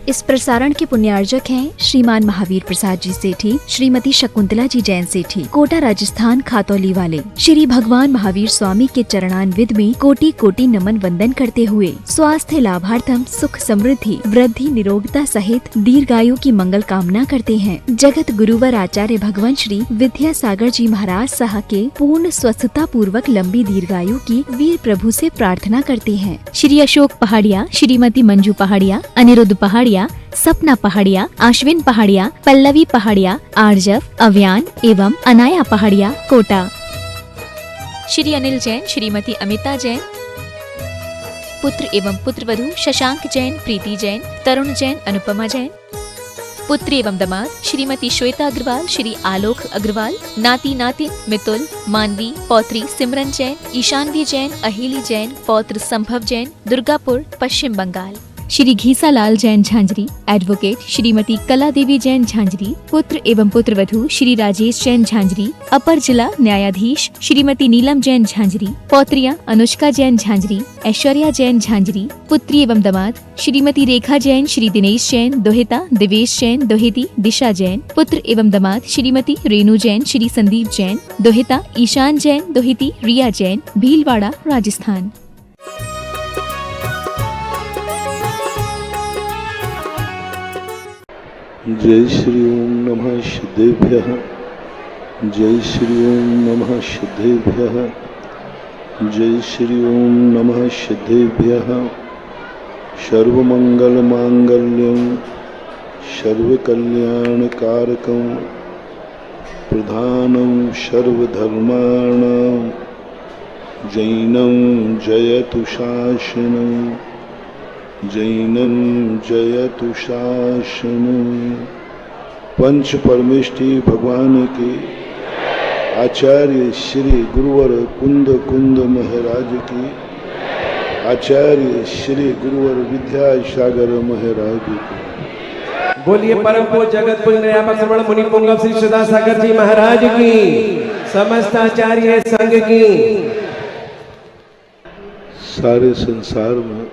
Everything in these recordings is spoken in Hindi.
इस प्रसारण के पुण्यार्जक हैं श्रीमान महावीर प्रसाद जी सेठी, श्रीमती शकुंतला जी जैन सेठी, कोटा राजस्थान खातौली वाले। श्री भगवान महावीर स्वामी के चरणान्वित में कोटि कोटि नमन वंदन करते हुए स्वास्थ्य लाभार्थम सुख समृद्धि वृद्धि निरोगता सहित दीर्घायु की मंगल कामना करते हैं। जगत गुरुवर आचार्य भगवान श्री विद्यासागर जी महाराज साह के पूर्ण स्वस्थता पूर्वक लंबी दीर्घायु की वीर प्रभु से प्रार्थना करते हैं। श्री अशोक पहाड़िया, श्रीमती मंजू पहाड़िया, अनिरुद्ध पहाड़िया, सपना पहाड़िया, आश्विन पहाड़िया, पल्लवी पहाड़िया, आर्जव, अव्यान एवं अनाया पहाड़िया, कोटा। श्री अनिल जैन, श्रीमती अमिता जैन, पुत्र एवं पुत्रवधू शशांक जैन, प्रीति जैन, तरुण जैन, अनुपमा जैन। पुत्री एवं दामाद श्रीमती श्वेता अग्रवाल, श्री आलोक अग्रवाल, नाती नातिन मितुल, मानवी, पौत्री सिमरन जैन, ईशानवी जैन, अहिली जैन, पौत्र संभव जैन, दुर्गापुर, पश्चिम बंगाल। श्री घीसालाल जैन झांझरी, एडवोकेट श्रीमती कला देवी जैन झांझरी, पुत्र एवं पुत्रवधू श्री राजेश जैन झांझरी, अपर जिला न्यायाधीश श्रीमती नीलम जैन झांझरी, पौत्रियां अनुष्का जैन झांझरी, ऐश्वर्या जैन झांझरी, पुत्री एवं दामाद श्रीमती रेखा जैन, श्री दिनेश जैन, दोहिता दिवेश जैन, दोहिती दिशा जैन, पुत्र एवं दामाद श्रीमती रेणु जैन, श्री संदीप जैन, दोहिता ईशान जैन, दोहिती रिया जैन, भीलवाड़ा, राजस्थान। जय श्री ओम नमः सिद्धेभ्यः, जय श्री ओम नमः सिद्धेभ्यः, जय श्री ओम नमः सिद्धेभ्यः। सर्वमंगल मांगल्यं सर्वकल्याणकारकं प्रधानं सर्वधर्माणां जैनं जयतु शासनं, जैनं जयतु शासनं। पंच परमेष्टि भगवान के आचार्य श्री गुरुवर कुंद कुंद महाराज की, आचार्य श्री गुरुवर विद्यासागर महाराज की। बोलिए परम पूज्य जगत पुण्य न्यायपाल श्रवण मुनि पुंगव श्री सदासागर जी महाराज की, समस्त आचार्य संघ की। सारे संसार में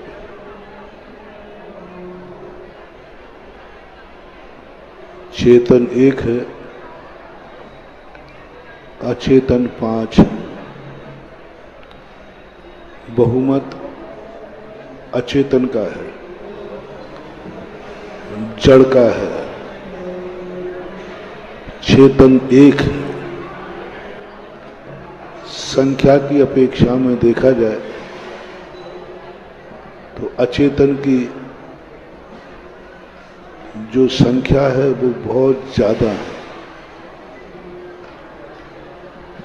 चेतन एक है, अचेतन पांच है। बहुमत अचेतन का है, जड़ का है, चेतन एक है। संख्या की अपेक्षा में देखा जाए तो अचेतन की जो संख्या है वो बहुत ज्यादा है।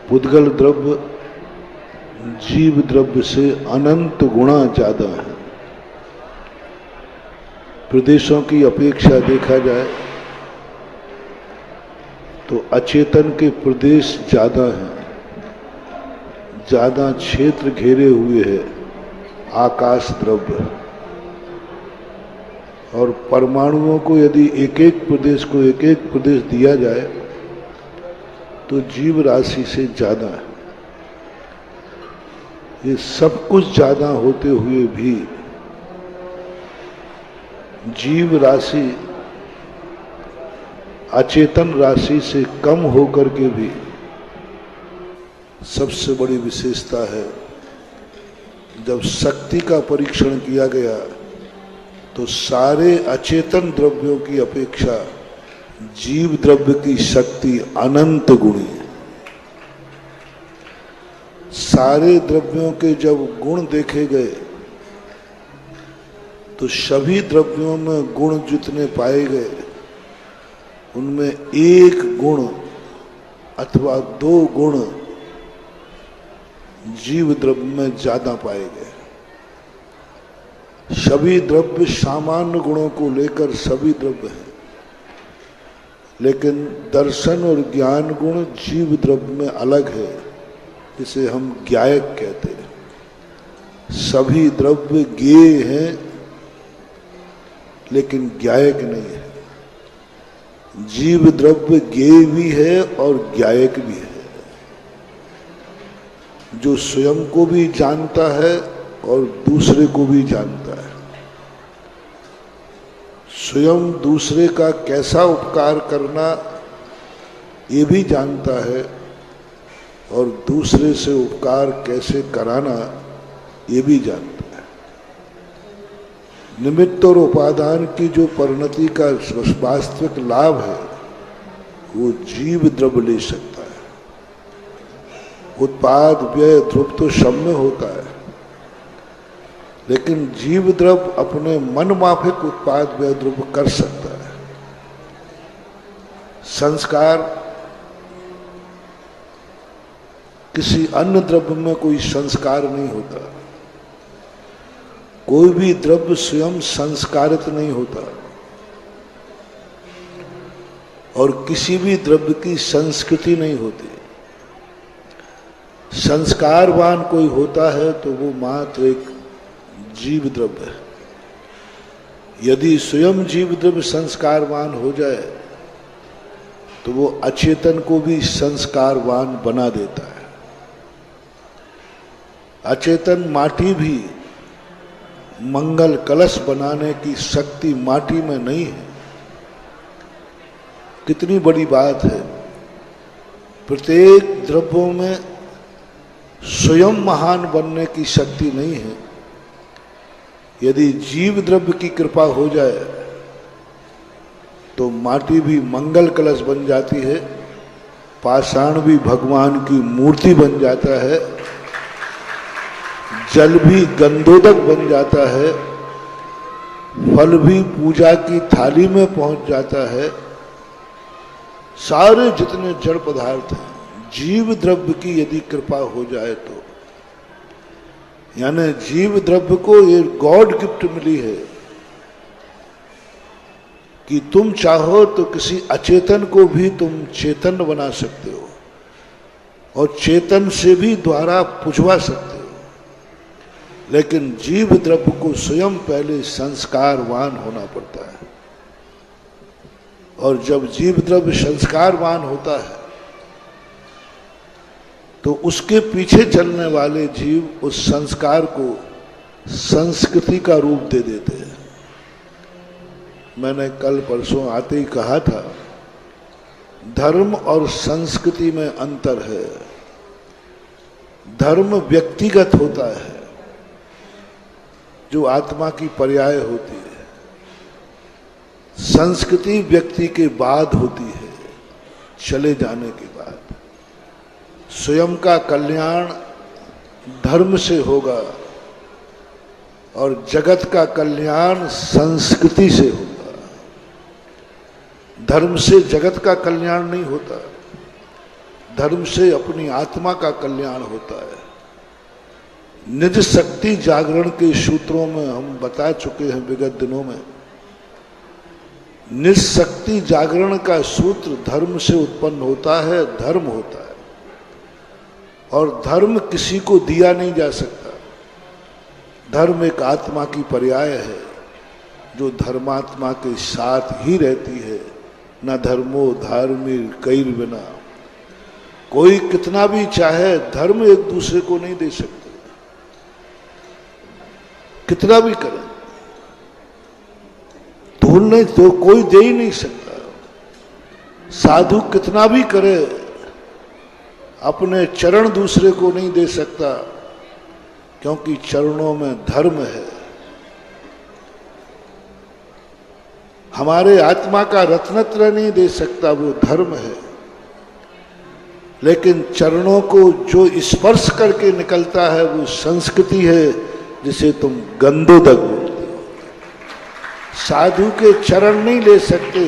पुद्गल द्रव्य जीव द्रव्य से अनंत गुणा ज्यादा है। प्रदेशों की अपेक्षा देखा जाए तो अचेतन के प्रदेश ज्यादा हैं, ज्यादा क्षेत्र घेरे हुए है आकाश द्रव्य। और परमाणुओं को यदि एक एक प्रदेश को एक एक प्रदेश दिया जाए तो जीव राशि से ज्यादा है। ये सब कुछ ज्यादा होते हुए भी जीव राशि अचेतन राशि से कम होकर के भी सबसे बड़ी विशेषता है। जब शक्ति का परीक्षण किया गया तो सारे अचेतन द्रव्यों की अपेक्षा जीव द्रव्य की शक्ति अनंत गुणी है। सारे द्रव्यों के जब गुण देखे गए तो सभी द्रव्यों में गुण जितने पाए गए उनमें एक गुण अथवा दो गुण जीव द्रव्य में ज्यादा पाए गए। सभी द्रव्य सामान्य गुणों को लेकर सभी द्रव्य हैं, लेकिन दर्शन और ज्ञान गुण जीव द्रव्य में अलग है, जिसे हम ज्ञायक कहते हैं। सभी द्रव्य ज्ञेय हैं लेकिन ज्ञायक नहीं है। जीव द्रव्य ज्ञेय भी है और ज्ञायक भी है। जो स्वयं को भी जानता है और दूसरे को भी जानता है। स्वयं दूसरे का कैसा उपकार करना ये भी जानता है और दूसरे से उपकार कैसे कराना ये भी जानता है। निमित्त और उपादान की जो परिणति का वास्तविक लाभ है वो जीव द्रव्य ले सकता है। उत्पाद व्यय ध्रुव तो सम्य होता है, लेकिन जीव द्रव्य अपने मन माफिक उत्पाद व्यय ध्रुव कर सकता है। संस्कार किसी अन्य द्रव्य में कोई संस्कार नहीं होता। कोई भी द्रव्य स्वयं संस्कारित नहीं होता और किसी भी द्रव्य की संस्कृति नहीं होती। संस्कारवान कोई होता है तो वो मात्र एक जीव द्रव्य है। यदि स्वयं जीव द्रव्य संस्कारवान हो जाए तो वो अचेतन को भी संस्कारवान बना देता है। अचेतन माटी भी मंगल कलश बनाने की शक्ति माटी में नहीं है। कितनी बड़ी बात है। प्रत्येक द्रव्यों में स्वयं महान बनने की शक्ति नहीं है। यदि जीव द्रव्य की कृपा हो जाए तो माटी भी मंगल कलश बन जाती है, पाषाण भी भगवान की मूर्ति बन जाता है, जल भी गंधोदक बन जाता है, फल भी पूजा की थाली में पहुंच जाता है। सारे जितने जड़ पदार्थ हैं, जीव द्रव्य की यदि कृपा हो जाए तो, यानी जीव द्रव्य को ये गॉड गिफ्ट मिली है कि तुम चाहो तो किसी अचेतन को भी तुम चेतन बना सकते हो और चेतन से भी द्वारा पुजवा सकते हो। लेकिन जीव द्रव्य को स्वयं पहले संस्कारवान होना पड़ता है, और जब जीव द्रव्य संस्कारवान होता है तो उसके पीछे चलने वाले जीव उस संस्कार को संस्कृति का रूप दे देते हैं। मैंने कल परसों आते ही कहा था, धर्म और संस्कृति में अंतर है। धर्म व्यक्तिगत होता है, जो आत्मा की पर्याय होती है। संस्कृति व्यक्ति के बाद होती है, चले जाने के बाद। स्वयं का कल्याण धर्म से होगा और जगत का कल्याण संस्कृति से होगा। धर्म से जगत का कल्याण नहीं होता, धर्म से अपनी आत्मा का कल्याण होता है। निज शक्ति जागरण के सूत्रों में हम बता चुके हैं विगत दिनों में। निज शक्ति जागरण का सूत्र धर्म से उत्पन्न होता है, धर्म होता है। और धर्म किसी को दिया नहीं जा सकता। धर्म एक आत्मा की पर्याय है जो धर्मात्मा के साथ ही रहती है। न धर्मो धार्मिक बिना, कोई कितना भी चाहे धर्म एक दूसरे को नहीं दे सकते, कितना भी करे धूल नहीं तो कोई दे ही नहीं सकता। साधु कितना भी करे अपने चरण दूसरे को नहीं दे सकता, क्योंकि चरणों में धर्म है। हमारे आत्मा का रत्नत्र नहीं दे सकता, वो धर्म है। लेकिन चरणों को जो स्पर्श करके निकलता है वो संस्कृति है, जिसे तुम गंधोदक बोलते हो। साधु के चरण नहीं ले सकते,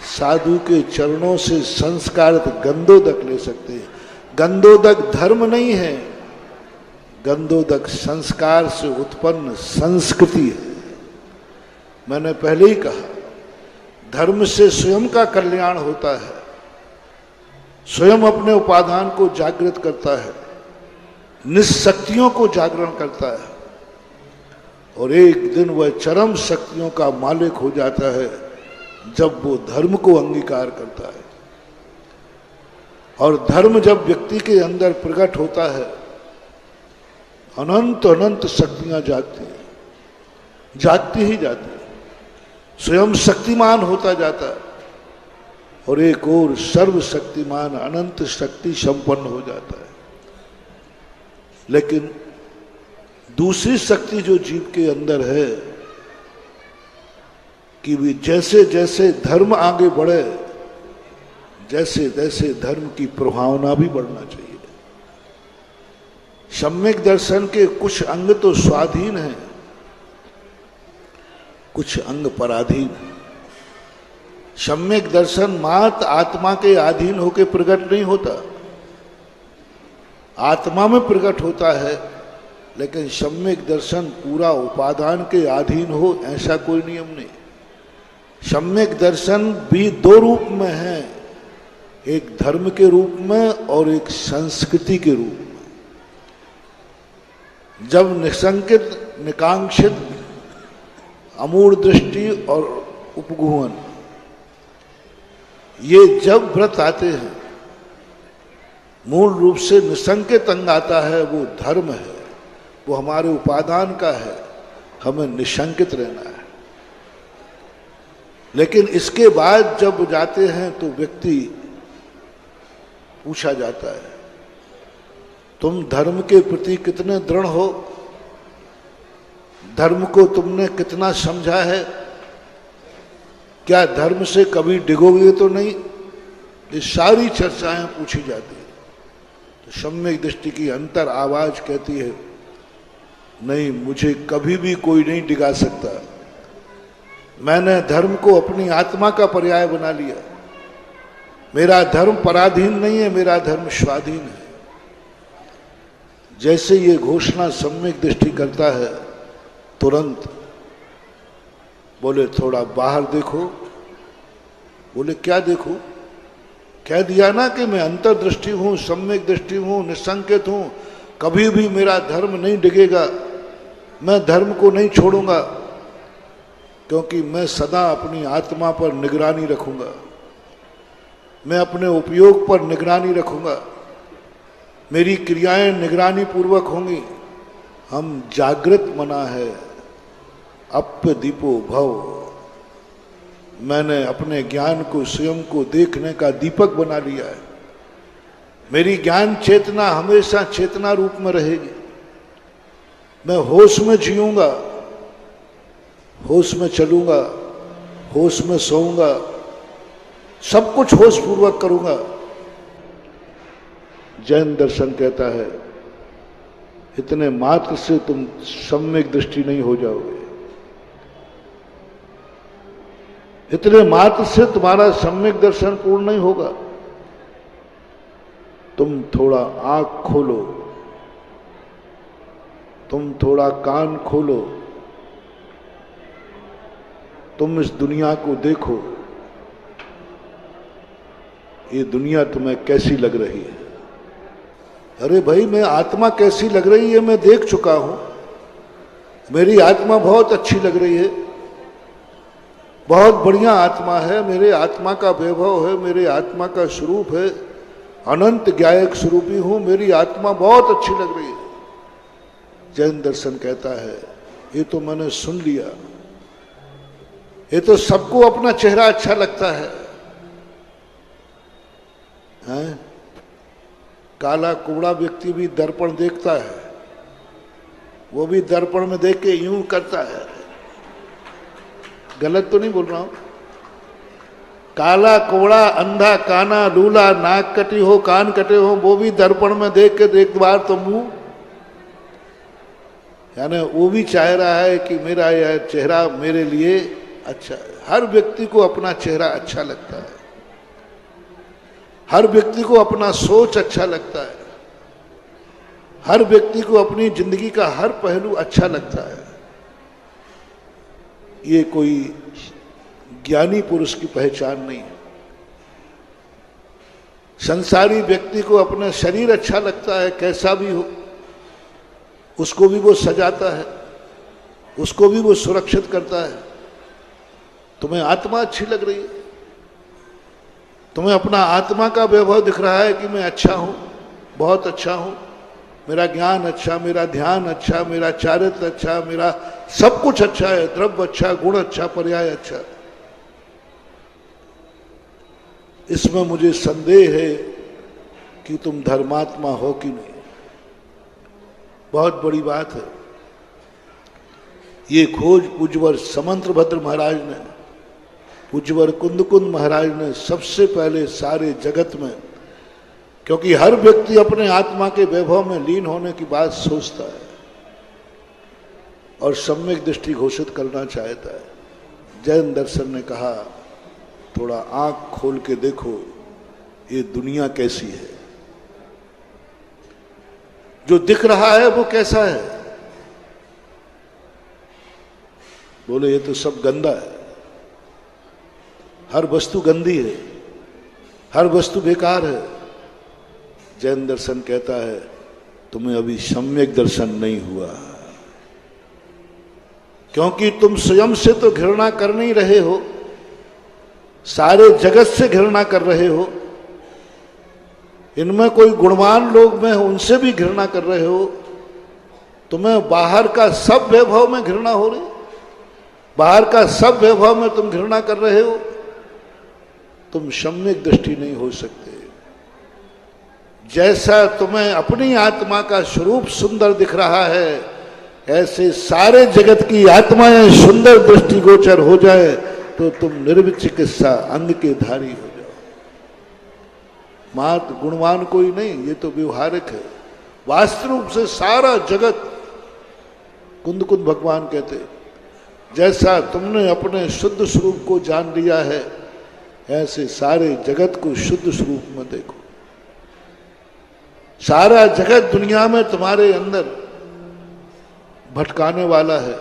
साधु के चरणों से संस्कारित गंधोदक ले सकते हैं। गंधोदक धर्म नहीं है, गंधोदक संस्कार से उत्पन्न संस्कृति है। मैंने पहले ही कहा, धर्म से स्वयं का कल्याण होता है, स्वयं अपने उपादान को जागृत करता है, निशक्तियों को जागरण करता है, और एक दिन वह चरम शक्तियों का मालिक हो जाता है जब वो धर्म को अंगीकार करता है। और धर्म जब व्यक्ति के अंदर प्रकट होता है, अनंत अनंत शक्तियां जागती हैं, जागती ही जाती है। स्वयं शक्तिमान होता जाता है और एक और सर्वशक्तिमान अनंत शक्ति संपन्न हो जाता है। लेकिन दूसरी शक्ति जो जीव के अंदर है कि वे जैसे जैसे धर्म आगे बढ़े, जैसे जैसे धर्म की प्रभावना भी बढ़ना चाहिए। सम्यक दर्शन के कुछ अंग तो स्वाधीन हैं, कुछ अंग पराधीन है। सम्यक दर्शन मात्र आत्मा के अधीन होकर प्रकट नहीं होता, आत्मा में प्रकट होता है, लेकिन सम्यक दर्शन पूरा उपादान के अधीन हो ऐसा कोई नियम नहीं। सम्यक दर्शन भी दो रूप में है, एक धर्म के रूप में और एक संस्कृति के रूप में। जब निसंकित निकांक्षित अमूढ़ दृष्टि और उपगुहन ये जब व्रत आते हैं, मूल रूप से निसंकित अंग आता है, वो धर्म है, वो हमारे उपादान का है, हमें निशंकित रहना है। लेकिन इसके बाद जब जाते हैं तो व्यक्ति पूछा जाता है, तुम धर्म के प्रति कितने दृढ़ हो, धर्म को तुमने कितना समझा है, क्या धर्म से कभी डिगोगे तो नहीं? ये सारी चर्चाएं पूछी जाती है। तो सम्यक दृष्टि की अंतर आवाज कहती है, नहीं, मुझे कभी भी कोई नहीं डिगा सकता। मैंने धर्म को अपनी आत्मा का पर्याय बना लिया। मेरा धर्म पराधीन नहीं है, मेरा धर्म स्वाधीन है। जैसे ये घोषणा सम्यक दृष्टि करता है, तुरंत बोले थोड़ा बाहर देखो। बोले क्या देखो? कह दिया ना कि मैं अंतर्दृष्टि हूं, सम्यक दृष्टि हूं, निसंकित हूं, कभी भी मेरा धर्म नहीं डिगेगा, मैं धर्म को नहीं छोड़ूंगा, क्योंकि मैं सदा अपनी आत्मा पर निगरानी रखूंगा, मैं अपने उपयोग पर निगरानी रखूंगा, मेरी क्रियाएं निगरानी पूर्वक होंगी। हम जागृत मना है, अप्य दीपो भव। मैंने अपने ज्ञान को, स्वयं को देखने का दीपक बना लिया है। मेरी ज्ञान चेतना हमेशा चेतना रूप में रहेगी। मैं होश में जीऊंगा, होश में चलूंगा, होश में सोऊंगा, सब कुछ होश पूर्वक करूंगा। जैन दर्शन कहता है, इतने मात्र से तुम सम्यक दृष्टि नहीं हो जाओगे, इतने मात्र से तुम्हारा सम्यक दर्शन पूर्ण नहीं होगा। तुम थोड़ा आंख खोलो, तुम थोड़ा कान खोलो, तुम इस दुनिया को देखो, ये दुनिया तुम्हें कैसी लग रही है। अरे भाई, मैं आत्मा कैसी लग रही है मैं देख चुका हूं। मेरी आत्मा बहुत अच्छी लग रही है, बहुत बढ़िया आत्मा है, मेरे आत्मा का वैभव है, मेरे आत्मा का स्वरूप है, अनंत ज्ञायक स्वरूपी हूं, मेरी आत्मा बहुत अच्छी लग रही है। जैन दर्शन कहता है, ये तो मैंने सुन लिया, ये तो सबको अपना चेहरा अच्छा लगता है, हैं? काला कुबड़ा व्यक्ति भी दर्पण देखता है, वो भी दर्पण में देख के यूं करता है। गलत तो नहीं बोल रहा हूं? काला कुबड़ा, अंधा, काना, लूला, नाक कटी हो, कान कटे हो, वो भी दर्पण में देख के एक बार तो मुंह, यानी वो भी चाह रहा है कि मेरा यह चेहरा मेरे लिए अच्छा है। हर व्यक्ति को अपना चेहरा अच्छा लगता है, हर व्यक्ति को अपना सोच अच्छा लगता है, हर व्यक्ति को अपनी जिंदगी का हर पहलू अच्छा लगता है। ये कोई ज्ञानी पुरुष की पहचान नहीं है। संसारी व्यक्ति को अपना शरीर अच्छा लगता है, कैसा भी हो, उसको भी वो सजाता है, उसको भी वो सुरक्षित करता है। तुम्हें आत्मा अच्छी लग रही है, तुम्हें अपना आत्मा का वैभव दिख रहा है कि मैं अच्छा हूं, बहुत अच्छा हूं, मेरा ज्ञान अच्छा, मेरा ध्यान अच्छा, मेरा चारित्र अच्छा, मेरा सब कुछ अच्छा है, द्रव्य अच्छा, गुण अच्छा, पर्याय अच्छा। इसमें मुझे संदेह है कि तुम धर्मात्मा हो कि नहीं। बहुत बड़ी बात है। ये खोज पूज्यवर समंत्रभद्र महाराज ने, पूज्यवर कुंदकुंद महाराज ने सबसे पहले सारे जगत में, क्योंकि हर व्यक्ति अपने आत्मा के वैभव में लीन होने की बात सोचता है और सम्यक दृष्टि घोषित करना चाहता है। जैन दर्शन ने कहा थोड़ा आंख खोल के देखो ये दुनिया कैसी है, जो दिख रहा है वो कैसा है। बोले ये तो सब गंदा है, हर वस्तु गंदी है, हर वस्तु बेकार है। जैन दर्शन कहता है तुम्हें अभी सम्यक दर्शन नहीं हुआ, क्योंकि तुम स्वयं से तो घृणा कर नहीं रहे हो, सारे जगत से घृणा कर रहे हो। इनमें कोई गुणवान लोग में उनसे भी घृणा कर रहे हो। तुम्हें बाहर का सब वैभव में घृणा हो रही, बाहर का सब वैभव में तुम घृणा कर रहे हो। तुम सम्यक दृष्टि नहीं हो सकते। जैसा तुम्हें अपनी आत्मा का स्वरूप सुंदर दिख रहा है, ऐसे सारे जगत की आत्माएं सुंदर दृष्टिगोचर हो जाए तो तुम निर्विचिकित्सा अंग के धारी हो जाओ। मात्र गुणवान कोई नहीं, ये तो व्यवहारिक है। वास्तव रूप से सारा जगत, कुंदकुंद भगवान कहते, जैसा तुमने अपने शुद्ध स्वरूप को जान लिया है, ऐसे सारे जगत को शुद्ध स्वरूप में देखो। सारा जगत दुनिया में तुम्हारे अंदर भटकाने वाला है,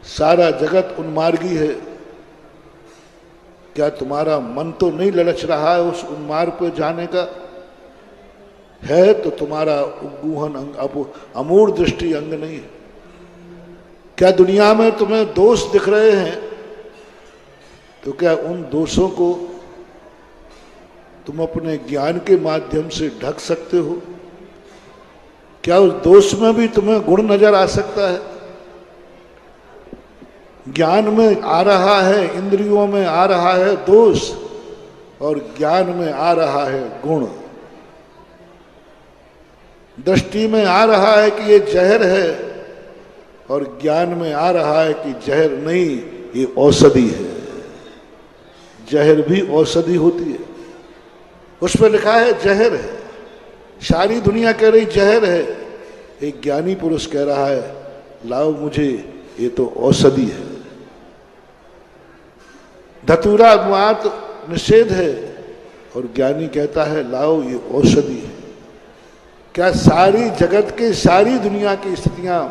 सारा जगत उन्मार्गी है। क्या तुम्हारा मन तो नहीं ललच रहा है उस उन्मार्ग पर जाने का? है तो तुम्हारा उद्गूहन अंग, अमूढ़ दृष्टि अंग नहीं है। क्या दुनिया में तुम्हें दोष दिख रहे हैं, तो क्या उन दोषों को तुम अपने ज्ञान के माध्यम से ढक सकते हो? क्या उस दोष में भी तुम्हें गुण नजर आ सकता है? ज्ञान में आ रहा है, इंद्रियों में आ रहा है दोष, और ज्ञान में आ रहा है गुण। दृष्टि में आ रहा है कि ये जहर है, और ज्ञान में आ रहा है कि जहर नहीं, ये औषधि है। जहर भी औषधि होती है, उस पर लिखा है जहर है। सारी दुनिया कह रही जहर है, एक ज्ञानी पुरुष कह रहा है लाओ मुझे, ये तो औषधि है। धतूरा मात निषेध है, और ज्ञानी कहता है लाओ ये औषधि है। क्या सारी जगत के, सारी दुनिया की स्थितियां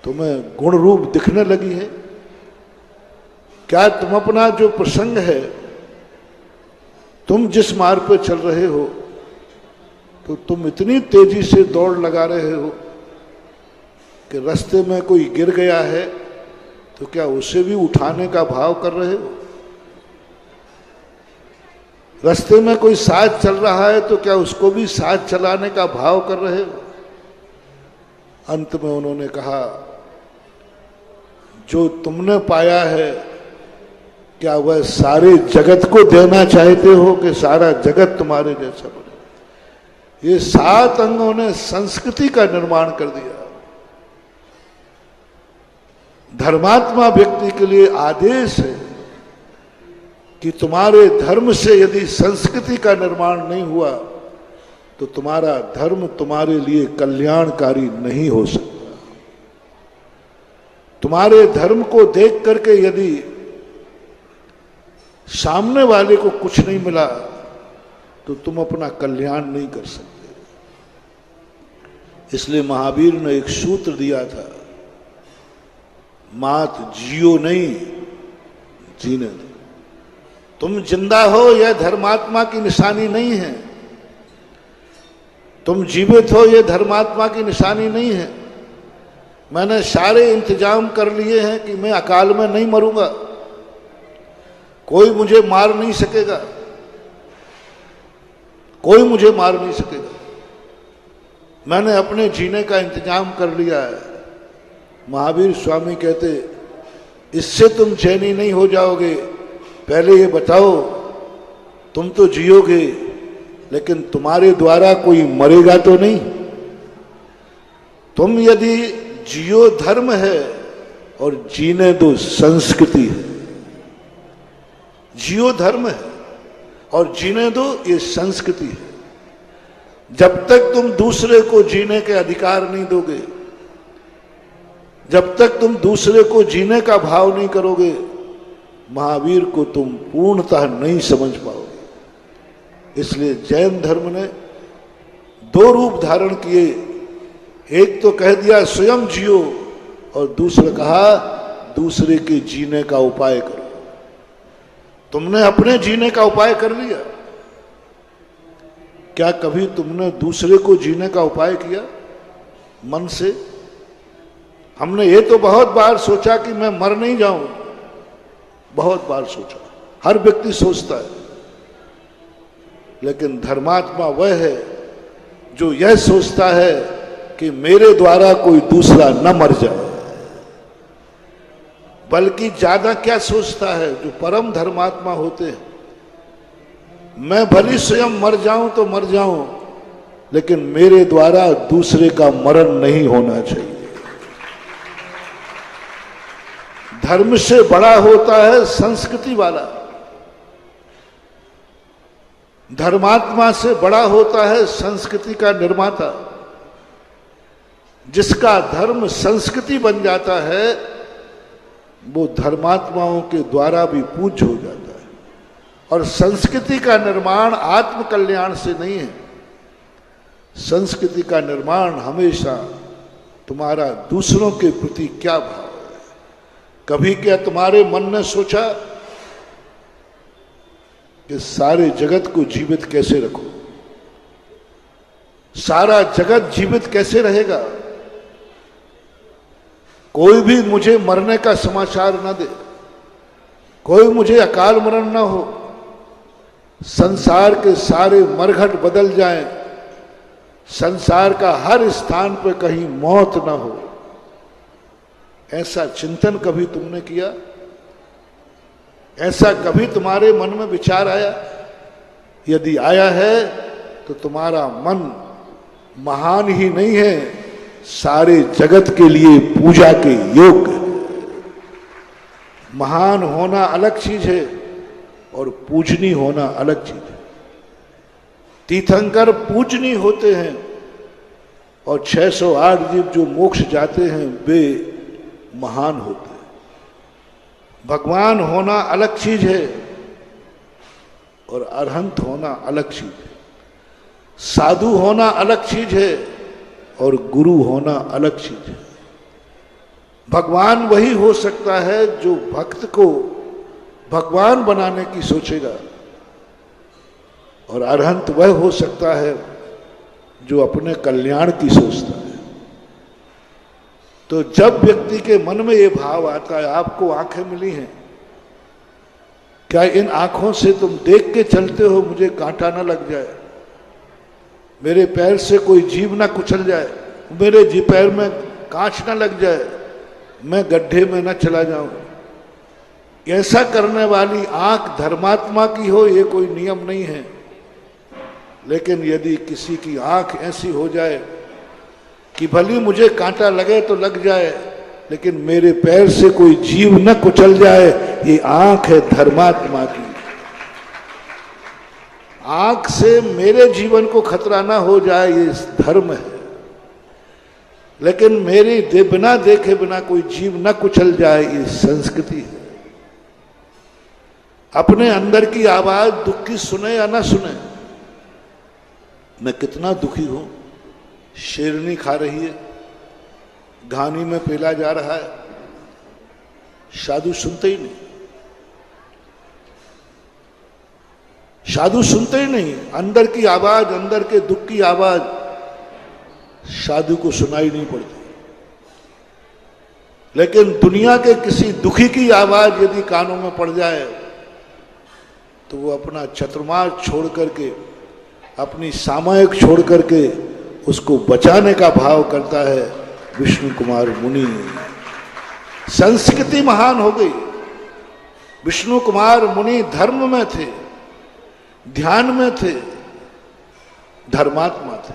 तुम्हें गुण रूप दिखने लगी है? क्या तुम अपना जो प्रसंग है, तुम जिस मार्ग पर चल रहे हो, तो तुम इतनी तेजी से दौड़ लगा रहे हो कि रास्ते में कोई गिर गया है तो क्या उसे भी उठाने का भाव कर रहे हो? रास्ते में कोई साथ चल रहा है तो क्या उसको भी साथ चलाने का भाव कर रहे हो? अंत में उन्होंने कहा जो तुमने पाया है, क्या वह सारे जगत को देना चाहते हो कि सारा जगत तुम्हारे जैसा बने? ये 7 अंगों ने संस्कृति का निर्माण कर दिया। धर्मात्मा व्यक्ति के लिए आदेश है कि तुम्हारे धर्म से यदि संस्कृति का निर्माण नहीं हुआ तो तुम्हारा धर्म तुम्हारे लिए कल्याणकारी नहीं हो सकता। तुम्हारे धर्म को देख करके यदि सामने वाले को कुछ नहीं मिला तो तुम अपना कल्याण नहीं कर सकते। इसलिए महावीर ने एक सूत्र दिया था, मात जियो नहीं जीने दो। तुम जिंदा हो यह धर्मात्मा की निशानी नहीं है, तुम जीवित हो यह धर्मात्मा की निशानी नहीं है। मैंने सारे इंतजाम कर लिए हैं कि मैं अकाल में नहीं मरूंगा, कोई मुझे मार नहीं सकेगा, कोई मुझे मार नहीं सकेगा। मैंने अपने जीने का इंतजाम कर लिया है। महावीर स्वामी कहते इससे तुम चैनी नहीं हो जाओगे, पहले ये बताओ तुम तो जियोगे, लेकिन तुम्हारे द्वारा कोई मरेगा तो नहीं। तुम यदि जियो धर्म है और जीने दो संस्कृति है। जियो धर्म है और जीने दो ये संस्कृति है। जब तक तुम दूसरे को जीने के अधिकार नहीं दोगे, जब तक तुम दूसरे को जीने का भाव नहीं करोगे, महावीर को तुम पूर्णतः नहीं समझ पाओगे। इसलिए जैन धर्म ने दो रूप धारण किए। एक तो कह दिया स्वयं जियो, और दूसरा कहा दूसरे के जीने का उपाय करो। तुमने अपने जीने का उपाय कर लिया, क्या कभी तुमने दूसरे को जीने का उपाय किया मन से? हमने ये तो बहुत बार सोचा कि मैं मर नहीं जाऊं, बहुत बार सोचा, हर व्यक्ति सोचता है। लेकिन धर्मात्मा वह है जो यह सोचता है कि मेरे द्वारा कोई दूसरा न मर जाए। बल्कि ज्यादा क्या सोचता है जो परम धर्मात्मा होते हैं, मैं भली स्वयं मर जाऊं तो मर जाऊं, लेकिन मेरे द्वारा दूसरे का मरण नहीं होना चाहिए। धर्म से बड़ा होता है संस्कृति वाला, धर्मात्मा से बड़ा होता है संस्कृति का निर्माता। जिसका धर्म संस्कृति बन जाता है वो धर्मात्माओं के द्वारा भी पूज्य हो जाता है। और संस्कृति का निर्माण आत्म कल्याण से नहीं है। संस्कृति का निर्माण हमेशा तुम्हारा दूसरों के प्रति क्या भाव है। कभी क्या तुम्हारे मन ने सोचा कि सारे जगत को जीवित कैसे रखो, सारा जगत जीवित कैसे रहेगा, कोई भी मुझे मरने का समाचार न दे, कोई मुझे अकाल मरण न हो, संसार के सारे मरघट बदल जाएं, संसार का हर स्थान पर कहीं मौत न हो। ऐसा चिंतन कभी तुमने किया? ऐसा कभी तुम्हारे मन में विचार आया? यदि आया है तो तुम्हारा मन महान ही नहीं है, सारे जगत के लिए पूजा के योग्य। महान होना अलग चीज है और पूजनीय होना अलग चीज है। तीर्थंकर पूजनीय होते हैं और 608 जीव जो मोक्ष जाते हैं वे महान होते हैं। भगवान होना अलग चीज है और अरहंत होना अलग चीज है। साधु होना अलग चीज है और गुरु होना अलग चीज है। भगवान वही हो सकता है जो भक्त को भगवान बनाने की सोचेगा, और अरहंत वह हो सकता है जो अपने कल्याण की सोचता है। तो जब व्यक्ति के मन में ये भाव आता है, आपको आंखें मिली हैं, क्या इन आंखों से तुम देख के चलते हो मुझे कांटा ना लग जाए, मेरे पैर से कोई जीव ना कुचल जाए, मेरे जी पैर में कांच ना लग जाए, मैं गड्ढे में ना चला जाऊं? ऐसा करने वाली आंख धर्मात्मा की हो ये कोई नियम नहीं है। लेकिन यदि किसी की आंख ऐसी हो जाए कि भली मुझे कांटा लगे तो लग जाए, लेकिन मेरे पैर से कोई जीव न कुचल जाए, ये आंख है धर्मात्मा की। आंख से मेरे जीवन को खतरा ना हो जाए, ये धर्म है। लेकिन मेरी बिना देखे बिना कोई जीव न कुचल जाए, ये संस्कृति है। अपने अंदर की आवाज दुख की सुने या ना सुने, मैं कितना दुखी हूं, शेरनी खा रही है, घानी में पेला जा रहा है, साधु सुनते ही नहीं, साधु सुनते ही नहीं। अंदर की आवाज, अंदर के दुख की आवाज साधु को सुनाई नहीं पड़ती। लेकिन दुनिया के किसी दुखी की आवाज यदि कानों में पड़ जाए तो वो अपना चतुर्मार्ग छोड़ करके, अपनी सामायिक छोड़ करके उसको बचाने का भाव करता है। विष्णु कुमार मुनि, संस्कृति महान हो गई। विष्णु कुमार मुनि धर्म में थे, ध्यान में थे, धर्मात्मा थे,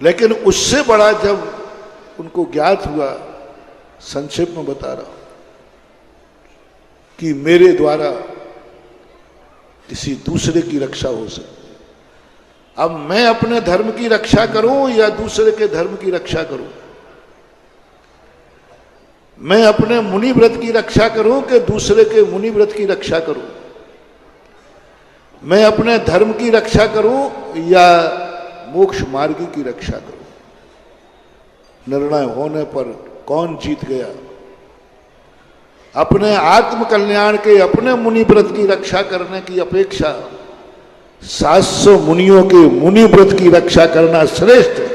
लेकिन उससे बड़ा जब उनको ज्ञात हुआ, संक्षेप में बता रहा हूं, कि मेरे द्वारा किसी दूसरे की रक्षा हो सकती है। अब मैं अपने धर्म की रक्षा करूं या दूसरे के धर्म की रक्षा करूं? मैं अपने मुनि व्रत की रक्षा करूं कि दूसरे के मुनि व्रत की रक्षा करूं? मैं अपने धर्म की रक्षा करूं या मोक्ष मार्गी की रक्षा करूं? निर्णय होने पर कौन जीत गया? अपने आत्म कल्याण के, अपने मुनि व्रत की रक्षा करने की अपेक्षा 700 मुनियों के मुनि व्रत की रक्षा करना श्रेष्ठ है।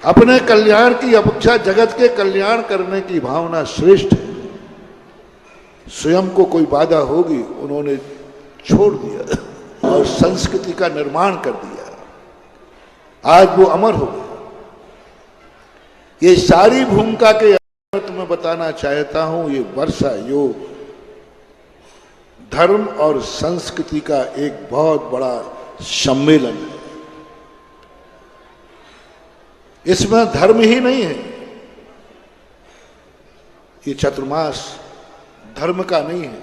अपने कल्याण की अपेक्षा जगत के कल्याण करने की भावना श्रेष्ठ है। स्वयं को कोई बाधा होगी, उन्होंने छोड़ दिया और संस्कृति का निर्माण कर दिया। आज वो अमर हो गए। ये सारी भूमिका के मैं तुम्हें बताना चाहता हूं, ये वर्षा योग धर्म और संस्कृति का एक बहुत बड़ा सम्मेलन है। इसमें धर्म ही नहीं है। ये चतुर्मास धर्म का नहीं है।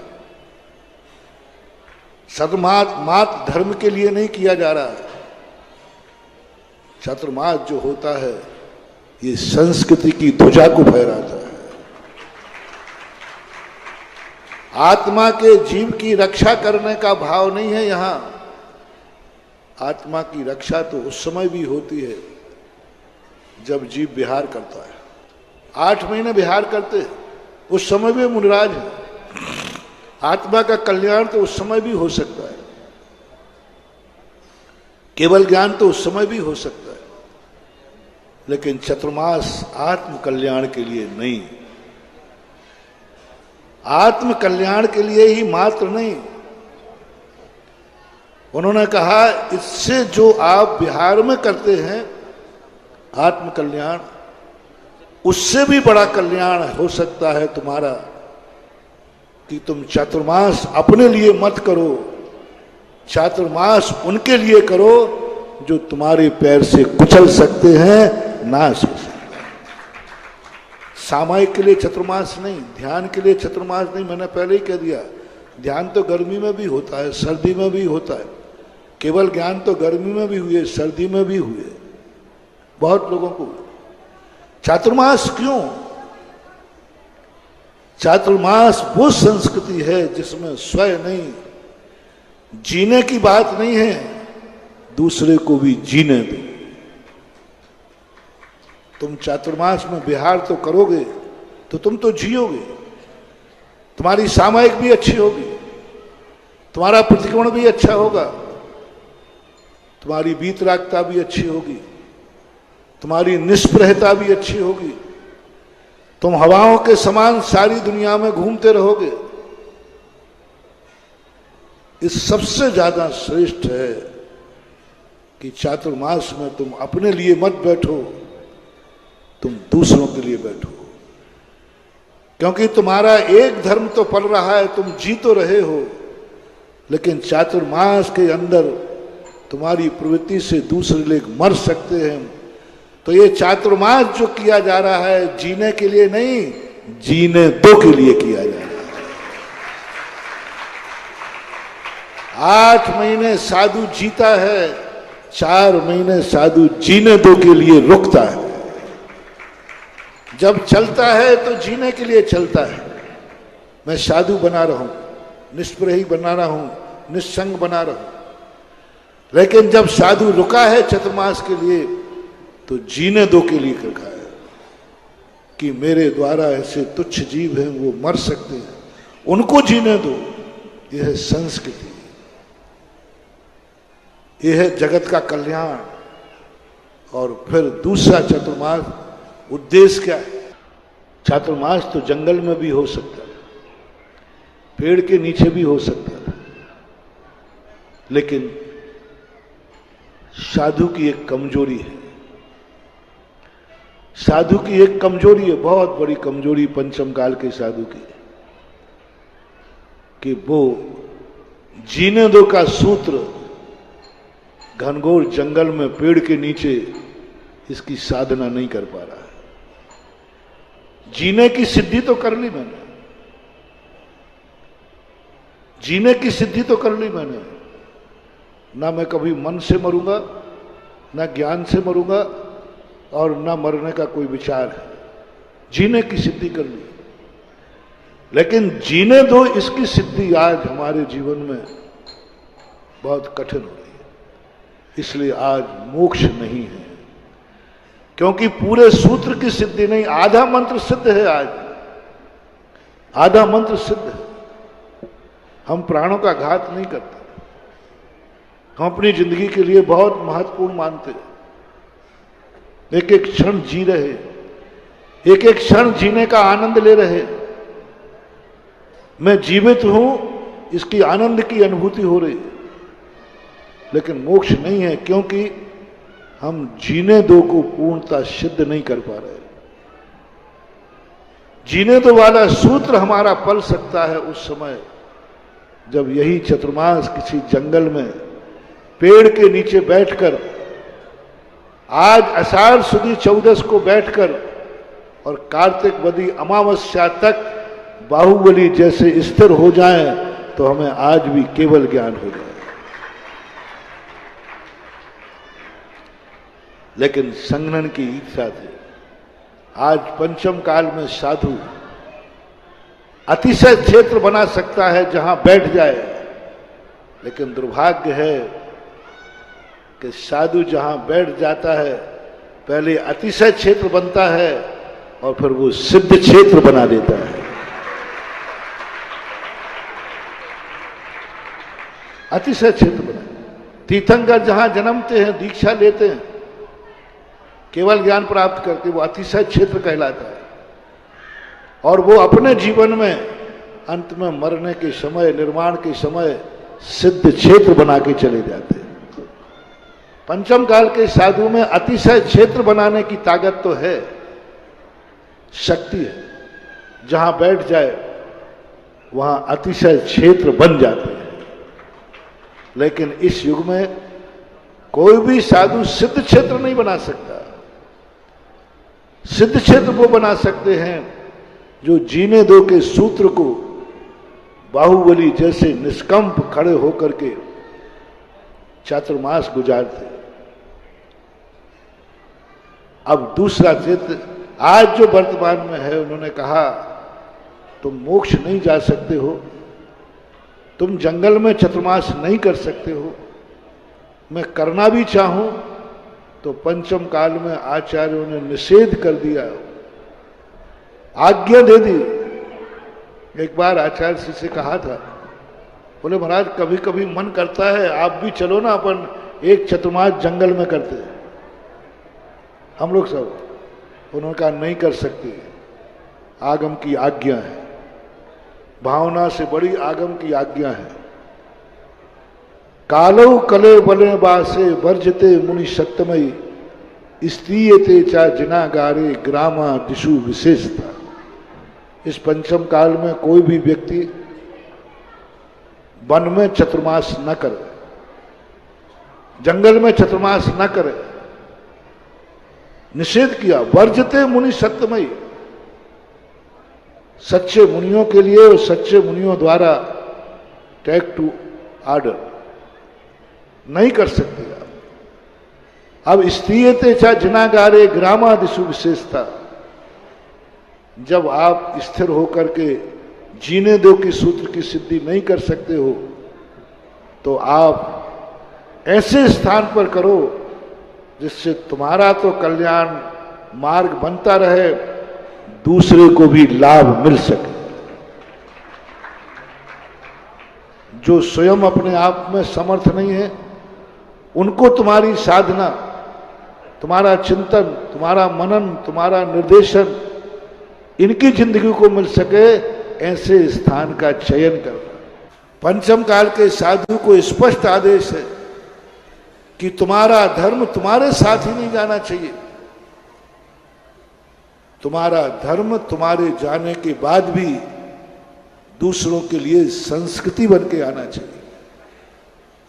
चतुर्मास मात्र धर्म के लिए नहीं किया जा रहा है। चतुर्मास जो होता है ये संस्कृति की ध्वजा को फहराता है। आत्मा के जीव की रक्षा करने का भाव नहीं है यहां। आत्मा की रक्षा तो उस समय भी होती है जब जीव विहार करता है। 8 महीने विहार करते हैं, उस समय भी मुनिराज है। आत्मा का कल्याण तो उस समय भी हो सकता है, केवल ज्ञान तो उस समय भी हो सकता है, लेकिन चतुर्मास आत्म कल्याण के लिए नहीं। आत्म कल्याण के लिए ही मात्र नहीं। उन्होंने कहा इससे जो आप विहार में करते हैं आत्म कल्याण, उससे भी बड़ा कल्याण हो सकता है तुम्हारा कि तुम चातुर्मास अपने लिए मत करो, चातुर्मास उनके लिए करो जो तुम्हारे पैर से कुचल सकते हैं, नाश हो सकते हैं। सामायिक के लिए चतुर्मास नहीं, ध्यान के लिए चतुर्मास नहीं। मैंने पहले ही कह दिया, ध्यान तो गर्मी में भी होता है, सर्दी में भी होता है। केवल ज्ञान तो गर्मी में भी हुए, सर्दी में भी हुए, बहुत लोगों को। चातुर्मास क्यों? चातुर्मास वो संस्कृति है जिसमें स्वयं नहीं, जीने की बात नहीं है, दूसरे को भी जीने दो। तुम चातुर्मास में विहार तो करोगे तो तुम तो जियोगे, तुम्हारी सामायिक भी अच्छी होगी, तुम्हारा प्रतिक्रमण भी अच्छा होगा, तुम्हारी वीतरागता भी अच्छी होगी, तुम्हारी निष्प्रहता भी अच्छी होगी, तुम हवाओं के समान सारी दुनिया में घूमते रहोगे। इस सबसे ज्यादा श्रेष्ठ है कि चातुर्मास में तुम अपने लिए मत बैठो, तुम दूसरों के लिए बैठो। क्योंकि तुम्हारा एक धर्म तो पल रहा है, तुम जी तो रहे हो, लेकिन चातुर्मास के अंदर तुम्हारी प्रवृत्ति से दूसरे लोग मर सकते हैं। तो ये चातुर्मास जो किया जा रहा है जीने के लिए नहीं, जीने दो के लिए किया जा रहा है। 8 महीने साधु जीता है, 4 महीने साधु जीने दो के लिए रुकता है। जब चलता है तो जीने के लिए चलता है। मैं साधु बना रहा हूं, निष्प्रही बना रहा हूं, निस्संग बना रहा हूं, लेकिन जब साधु रुका है चतुर्मास के लिए तो जीने दो के लिए रखा है कि मेरे द्वारा ऐसे तुच्छ जीव हैं, वो मर सकते हैं, उनको जीने दो। यह है संस्कृति, यह है जगत का कल्याण। और फिर दूसरा चतुर्मास उद्देश्य क्या है? चातुर्मास तो जंगल में भी हो सकता है, पेड़ के नीचे भी हो सकता है, लेकिन साधु की एक कमजोरी है। साधु की एक कमजोरी है, बहुत बड़ी कमजोरी पंचम काल के साधु की। कि वो जीने दो का सूत्र घनघोर जंगल में पेड़ के नीचे इसकी साधना नहीं कर पा रहा है। जीने की सिद्धि तो कर ली मैंने, जीने की सिद्धि तो कर ली मैंने, ना मैं कभी मन से मरूंगा, ना ज्ञान से मरूंगा, और ना मरने का कोई विचार है। जीने की सिद्धि कर ली, लेकिन जीने दो इसकी सिद्धि आज हमारे जीवन में बहुत कठिन हो रही है। इसलिए आज मोक्ष नहीं है, क्योंकि पूरे सूत्र की सिद्धि नहीं, आधा मंत्र सिद्ध है। आज आधा मंत्र सिद्ध है। हम प्राणों का घात नहीं करते, हम अपनी जिंदगी के लिए बहुत महत्वपूर्ण मानते हैं। एक एक क्षण जी रहे, एक एक क्षण जीने का आनंद ले रहे। मैं जीवित हूं, इसकी आनंद की अनुभूति हो रही है, लेकिन मोक्ष नहीं है, क्योंकि हम जीने दो को पूर्णता सिद्ध नहीं कर पा रहे। जीने दो वाला सूत्र हमारा पल सकता है उस समय जब यही चतुर्मास किसी जंगल में पेड़ के नीचे बैठकर, आज आषाढ़ सुदी 14 को बैठकर और कार्तिक वदी अमावस्या तक बाहुबली जैसे स्थिर हो जाएं, तो हमें आज भी केवल ज्ञान हो जाए। लेकिन संघनन की इच्छा थी। आज पंचम काल में साधु अतिशय क्षेत्र बना सकता है जहां बैठ जाए, लेकिन दुर्भाग्य है कि साधु जहां बैठ जाता है पहले अतिशय क्षेत्र बनता है और फिर वो सिद्ध क्षेत्र बना देता है। अतिशय क्षेत्र बना। तीर्थंकर जहां जन्मते हैं, दीक्षा लेते हैं, केवल ज्ञान प्राप्त करके, वो अतिशय क्षेत्र कहलाता है। और वो अपने जीवन में अंत में मरने के समय, निर्वाण के समय सिद्ध क्षेत्र बना के चले जाते हैं। पंचम काल के साधु में अतिशय क्षेत्र बनाने की ताकत तो है, शक्ति है। जहां बैठ जाए वहां अतिशय क्षेत्र बन जाते हैं। लेकिन इस युग में कोई भी साधु सिद्ध क्षेत्र नहीं बना सकता। सिद्ध क्षेत्र वो बना सकते हैं जो जीने दो के सूत्र को बाहुबली जैसे निष्कंप खड़े होकर के चातुर्मास गुजारते। अब दूसरा क्षेत्र आज जो वर्तमान में है, उन्होंने कहा तुम मोक्ष नहीं जा सकते हो, तुम जंगल में चतुर्मास नहीं कर सकते हो। मैं करना भी चाहूं तो पंचम काल में आचार्यों ने निषेध कर दिया, आज्ञा दे दी। एक बार आचार्य जी से कहा था, बोले महाराज कभी कभी मन करता है आप भी चलो ना, अपन एक चतुर्मास जंगल में करते हैं हम लोग सब। उन्होंने कहा नहीं कर सकते, आगम की आज्ञा है, भावना से बड़ी आगम की आज्ञा है। कालो कले बले बासे वर्जते मुनि सत्यमयी स्त्रीयते चा जिनागारे ग्रामा दिशु विशेषता। इस पंचम काल में कोई भी व्यक्ति वन में चतुर्मास न करे, जंगल में चतुर्मास न करे, निषेध किया। वर्जते मुनि सत्यमयी, सच्चे मुनियों के लिए और सच्चे मुनियों द्वारा टेक टू ऑर्डर नहीं कर सकते आप। अब स्त्रीयते चा जिनागारे ग्रामादिशु विशेषता, जब आप स्थिर होकर के जीने दो की सूत्र की सिद्धि नहीं कर सकते हो, तो आप ऐसे स्थान पर करो जिससे तुम्हारा तो कल्याण मार्ग बनता रहे, दूसरे को भी लाभ मिल सके। जो स्वयं अपने आप में समर्थ नहीं है, उनको तुम्हारी साधना, तुम्हारा चिंतन, तुम्हारा मनन, तुम्हारा निर्देशन, इनकी जिंदगी को मिल सके, ऐसे स्थान का चयन करना। पंचम काल के साधु को स्पष्ट आदेश है कि तुम्हारा धर्म तुम्हारे साथ ही नहीं जाना चाहिए। तुम्हारा धर्म तुम्हारे जाने के बाद भी दूसरों के लिए संस्कृति बन के आना चाहिए।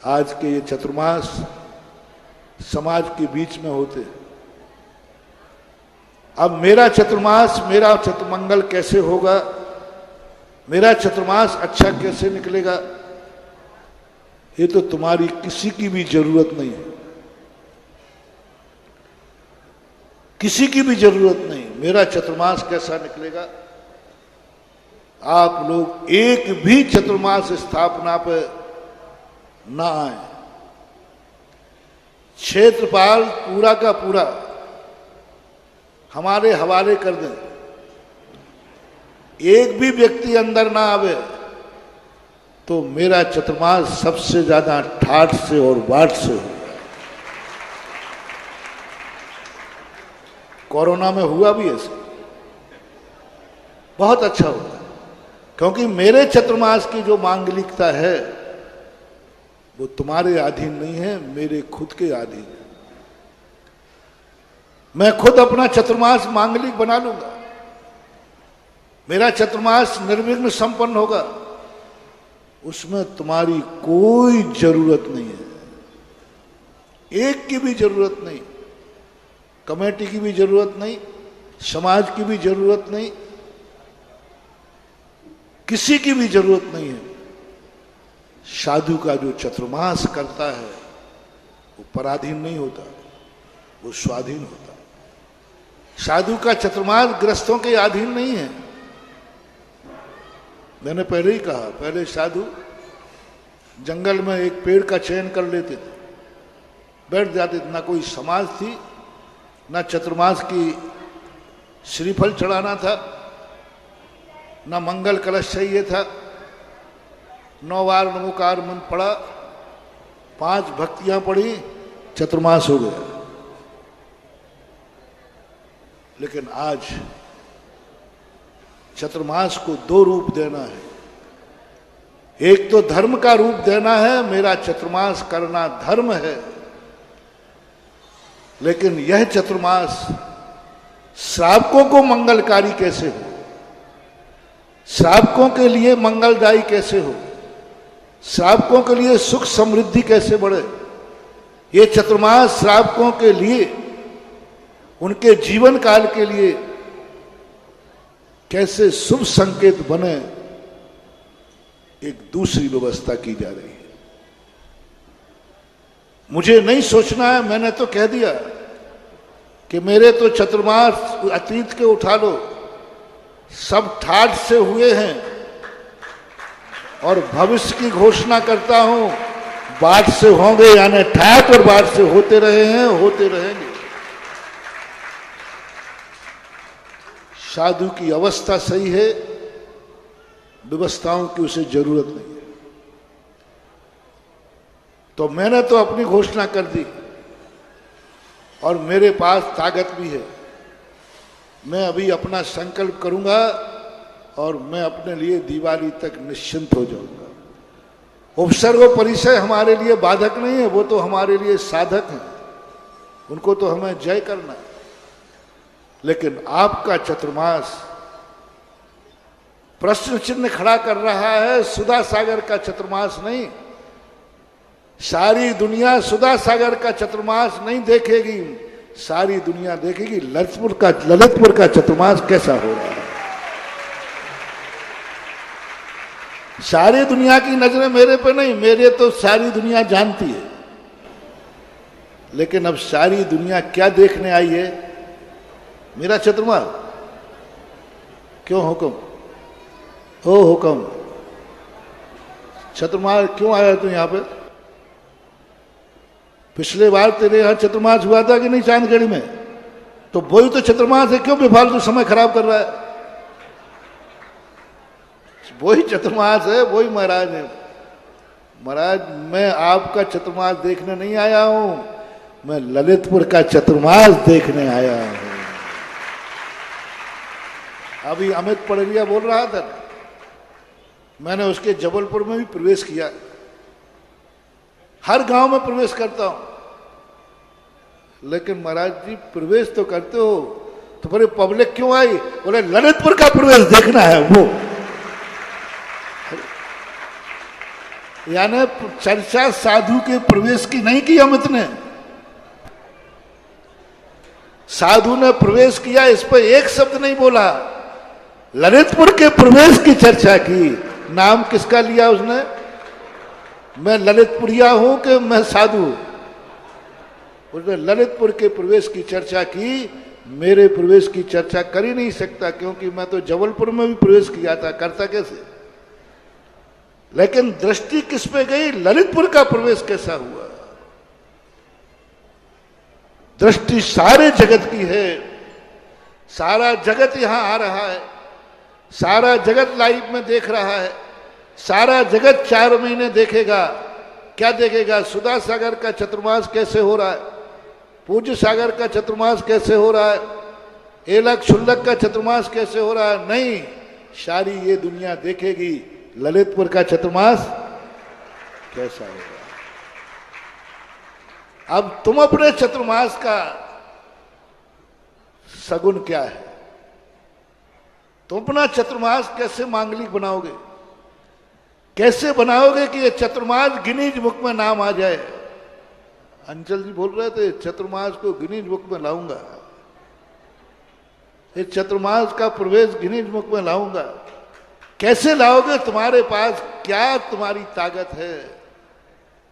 आज के ये चतुर्मास समाज के बीच में होते हैं। अब मेरा चतुर्मास, मेरा चतुर्मंगल कैसे होगा, मेरा चतुर्मास अच्छा कैसे निकलेगा, ये तो तुम्हारी किसी की भी जरूरत नहीं है, किसी की भी जरूरत नहीं। मेरा चतुर्मास कैसा निकलेगा, आप लोग एक भी चतुर्मास स्थापना पे ना आए। क्षेत्रपाल पूरा का पूरा हमारे हवाले कर दें, एक भी व्यक्ति अंदर ना आवे तो मेरा चतुर्मास सबसे ज्यादा ठाठ से और बाट से होगा। कोरोना में हुआ भी ऐसा, बहुत अच्छा हुआ, क्योंकि मेरे चतुर्मास की जो मांगलिकता है वो तुम्हारे अधीन नहीं है, मेरे खुद के अधीन है। मैं खुद अपना चतुर्मास मांगलिक बना लूंगा, मेरा चतुर्मास निर्विघ्न संपन्न होगा, उसमें तुम्हारी कोई जरूरत नहीं है, एक की भी जरूरत नहीं, कमेटी की भी जरूरत नहीं, समाज की भी जरूरत नहीं, किसी की भी जरूरत नहीं है। साधु का जो चतुर्मास करता है वो पराधीन नहीं होता, वो स्वाधीन होता है। साधु का चतुर्मास ग्रस्तों के अधीन नहीं है। मैंने पहले ही कहा, पहले साधु जंगल में एक पेड़ का चयन कर लेते थे, बैठ जाते थे, ना कोई समाज थी, ना चतुर्मास की श्रीफल चढ़ाना था, ना मंगल कलश चाहिए था, 9 बार नमोकार मंत्र पढ़ा, 5 भक्तियां पढ़ी, चतुर्मास हो गया। लेकिन आज चतुर्मास को 2 रूप देना है। एक तो धर्म का रूप देना है, मेरा चतुर्मास करना धर्म है, लेकिन यह चतुर्मास श्रावकों को मंगलकारी कैसे हो, श्रावकों के लिए मंगलदायी कैसे हो, श्रावकों के लिए सुख समृद्धि कैसे बढ़े, ये चतुर्मास श्रावकों के लिए, उनके जीवन काल के लिए कैसे शुभ संकेत बने, एक दूसरी व्यवस्था की जा रही है। मुझे नहीं सोचना है, मैंने तो कह दिया कि मेरे तो चतुर्मास अतीत के उठा लो, सब ठाठ से हुए हैं, और भविष्य की घोषणा करता हूं, बाट से होंगे, यानी ठाठ और बाट से होते रहे हैं, होते रहेंगे। साधु की अवस्था सही है, व्यवस्थाओं की उसे जरूरत नहीं है। तो मैंने तो अपनी घोषणा कर दी और मेरे पास ताकत भी है। मैं अभी अपना संकल्प करूंगा और मैं अपने लिए दिवाली तक निश्चिंत हो जाऊंगा। उपसर्ग परिचय हमारे लिए बाधक नहीं है, वो तो हमारे लिए साधक हैं, उनको तो हमें जय करना है। लेकिन आपका चतुर्मास प्रश्न चिन्ह खड़ा कर रहा है, सुधा सागर का चतुर्मास नहीं। सारी दुनिया सुधा सागर का चतुर्मास नहीं देखेगी, सारी दुनिया देखेगी ललितपुर का चतुर्मास कैसा हो रहा है। सारी दुनिया की नजरें मेरे पे नहीं, मेरे तो सारी दुनिया जानती है। लेकिन अब सारी दुनिया क्या देखने आई है? मेरा चतुर्मास। क्यों हुक्म? ओ हुक्म, चतुर्मास क्यों आया तू यहाँ पे? पिछले बार तेरे यहाँ चतुर्मास हुआ था कि नहीं चांदगढ़ी में? तो वही तो चतुर्मास है, क्यों बेफालतू समय खराब कर रहा है? वही चतुर्मास है, वही महाराज है। महाराज मैं आपका चतुर्मास देखने नहीं आया हूं, मैं ललितपुर का चतुर्मास देखने आया हूं। अभी अमित पड़रिया बोल रहा था, मैंने उसके जबलपुर में भी प्रवेश किया। हर गांव में प्रवेश करता हूं, लेकिन महाराज जी प्रवेश तो करते हो तो बोले पब्लिक क्यों आई? बोले ललितपुर का प्रवेश देखना है। वो यानी चर्चा साधु के प्रवेश की नहीं की अमित ने। साधु ने प्रवेश किया, इस पर एक शब्द नहीं बोला। ललितपुर के प्रवेश की चर्चा की। नाम किसका लिया उसने? मैं ललितपुरिया हूं कि मैं साधु? उसने ललितपुर के प्रवेश की चर्चा की। मेरे प्रवेश की चर्चा कर ही नहीं सकता, क्योंकि मैं तो जबलपुर में भी प्रवेश किया था, करता कैसे? लेकिन दृष्टि किस पे गई? ललितपुर का प्रवेश कैसा हुआ? दृष्टि सारे जगत की है। सारा जगत यहां आ रहा है, सारा जगत लाइव में देख रहा है, सारा जगत 4 महीने देखेगा। क्या देखेगा? सुधा सागर का चतुर्मास कैसे हो रहा है, पूज्य सागर का चतुर्मास कैसे हो रहा है, एलक शुल्लक का चतुर्मास कैसे हो रहा है? नहीं, सारी ये दुनिया देखेगी ललितपुर का चतुर्मास कैसा होगा। अब तुम अपने चतुर्मास का सगुन क्या है? तुम अपना चतुर्मास कैसे मांगलिक बनाओगे? कैसे बनाओगे कि ये चतुर्मास गिनीज बुक में नाम आ जाए? अंचल जी बोल रहे थे चतुर्मास को गिनीज बुक में लाऊंगा, इस चतुर्मास का प्रवेश गिनीज बुक में लाऊंगा। कैसे लाओगे? तुम्हारे पास क्या तुम्हारी ताकत है,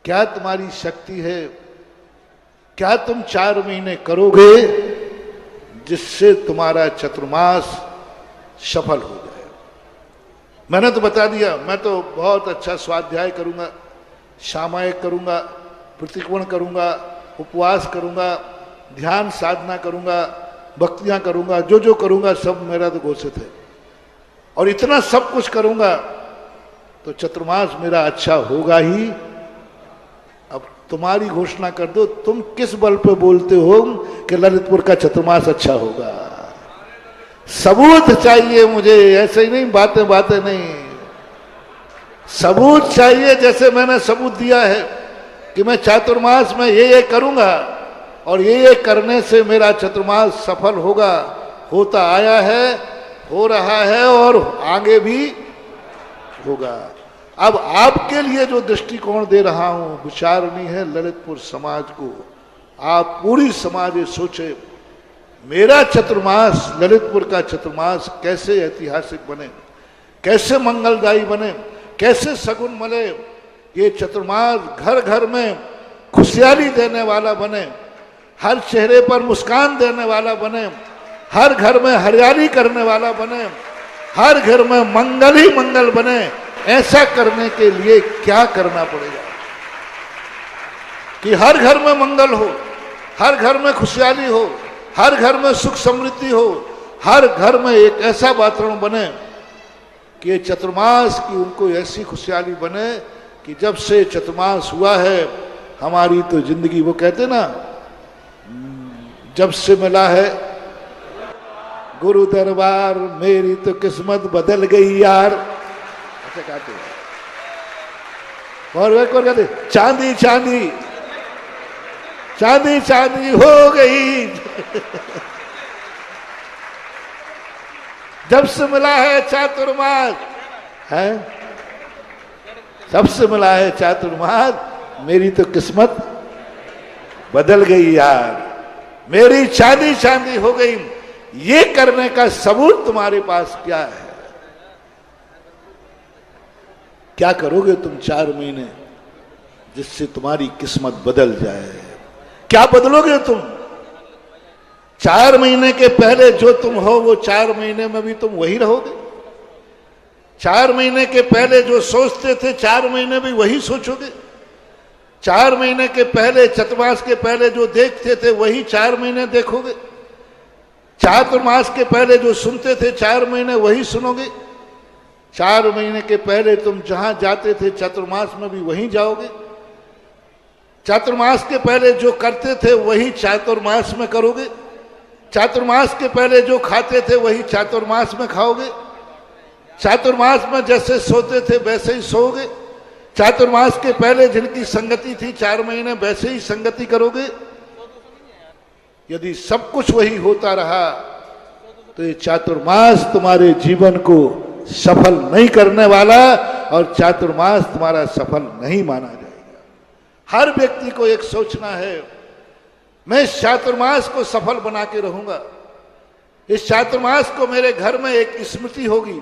क्या तुम्हारी शक्ति है, क्या तुम 4 महीने करोगे जिससे तुम्हारा चतुर्मास सफल हो जाए? मैंने तो बता दिया, मैं तो बहुत अच्छा स्वाध्याय करूंगा, सामायिक करूंगा, प्रतिक्रमण करूंगा, उपवास करूंगा, ध्यान साधना करूंगा, भक्तियां करूंगा, जो जो करूंगा सब मेरा तो घोषित है। और इतना सब कुछ करूंगा तो चतुर्मास मेरा अच्छा होगा ही। अब तुम्हारी घोषणा कर दो, तुम किस बल पे बोलते हो कि ललितपुर का चतुर्मास अच्छा होगा? सबूत चाहिए मुझे, ऐसे ही नहीं बातें बातें नहीं, सबूत चाहिए। जैसे मैंने सबूत दिया है कि मैं चातुर्मास में ये करूंगा और ये करने से मेरा चतुर्मास सफल होगा, होता आया है, हो रहा है और आगे भी होगा। अब आपके लिए जो दृष्टिकोण दे रहा हूं विचारणी है ललितपुर समाज को। आप पूरी समाज ये सोचे मेरा चतुर्मास, ललितपुर का चतुर्मास कैसे ऐतिहासिक बने, कैसे मंगलदायी बने, कैसे सगुन मले। ये चतुर्मास घर घर में खुशहाली देने वाला बने, हर चेहरे पर मुस्कान देने वाला बने, हर घर में हरियाली करने वाला बने, हर घर में मंगल ही मंगल बने। ऐसा करने के लिए क्या करना पड़ेगा कि हर घर में मंगल हो, हर घर में खुशहाली हो, हर घर में सुख समृद्धि हो, हर घर में एक ऐसा वातावरण बने कि ये चतुर्मास की उनको ऐसी खुशहाली बने कि जब से चतुर्मास हुआ है हमारी तो जिंदगी, वो कहते ना, जब से मिला है गुरु दरबार मेरी तो किस्मत बदल गई यार। ऐसे कहते हैं। और वे कौन कहते? चांदी चांदी चांदी चांदी हो गई जब से मिला है चातुर्मास है, सबसे मिला है चातुर्मास, मेरी तो किस्मत बदल गई यार, मेरी चांदी चांदी हो गई। ये करने का सबूत तुम्हारे पास क्या है? क्या करोगे तुम 4 महीने जिससे तुम्हारी किस्मत बदल जाए? क्या बदलोगे तुम? 4 महीने के पहले जो तुम हो वो 4 महीने में भी तुम वही रहोगे। 4 महीने के पहले जो सोचते थे 4 महीने भी वही सोचोगे। 4 महीने के पहले, चतुर्मास के पहले जो देखते थे वही 4 महीने देखोगे। चातुर्मास के पहले जो सुनते थे 4 महीने वही सुनोगे। 4 महीने के पहले तुम जहां जाते थे चतुर्मास में भी वहीं जाओगे। चातुर्मास के पहले जो करते थे वही चातुर्मास में करोगे। चातुर्मास के पहले जो खाते थे वही चातुर्मास में खाओगे। चातुर्मास में जैसे सोते थे वैसे ही सोओगे। चातुर्मास के पहले जिनकी संगति थी 4 महीने वैसे ही संगति करोगे। यदि सब कुछ वही होता रहा तो ये चातुर्मास तुम्हारे जीवन को सफल नहीं करने वाला, और चातुर्मास तुम्हारा सफल नहीं माना जाएगा। हर व्यक्ति को एक सोचना है, मैं इस चातुर्मास को सफल बना के रहूंगा। इस चातुर्मास को मेरे घर में एक स्मृति होगी,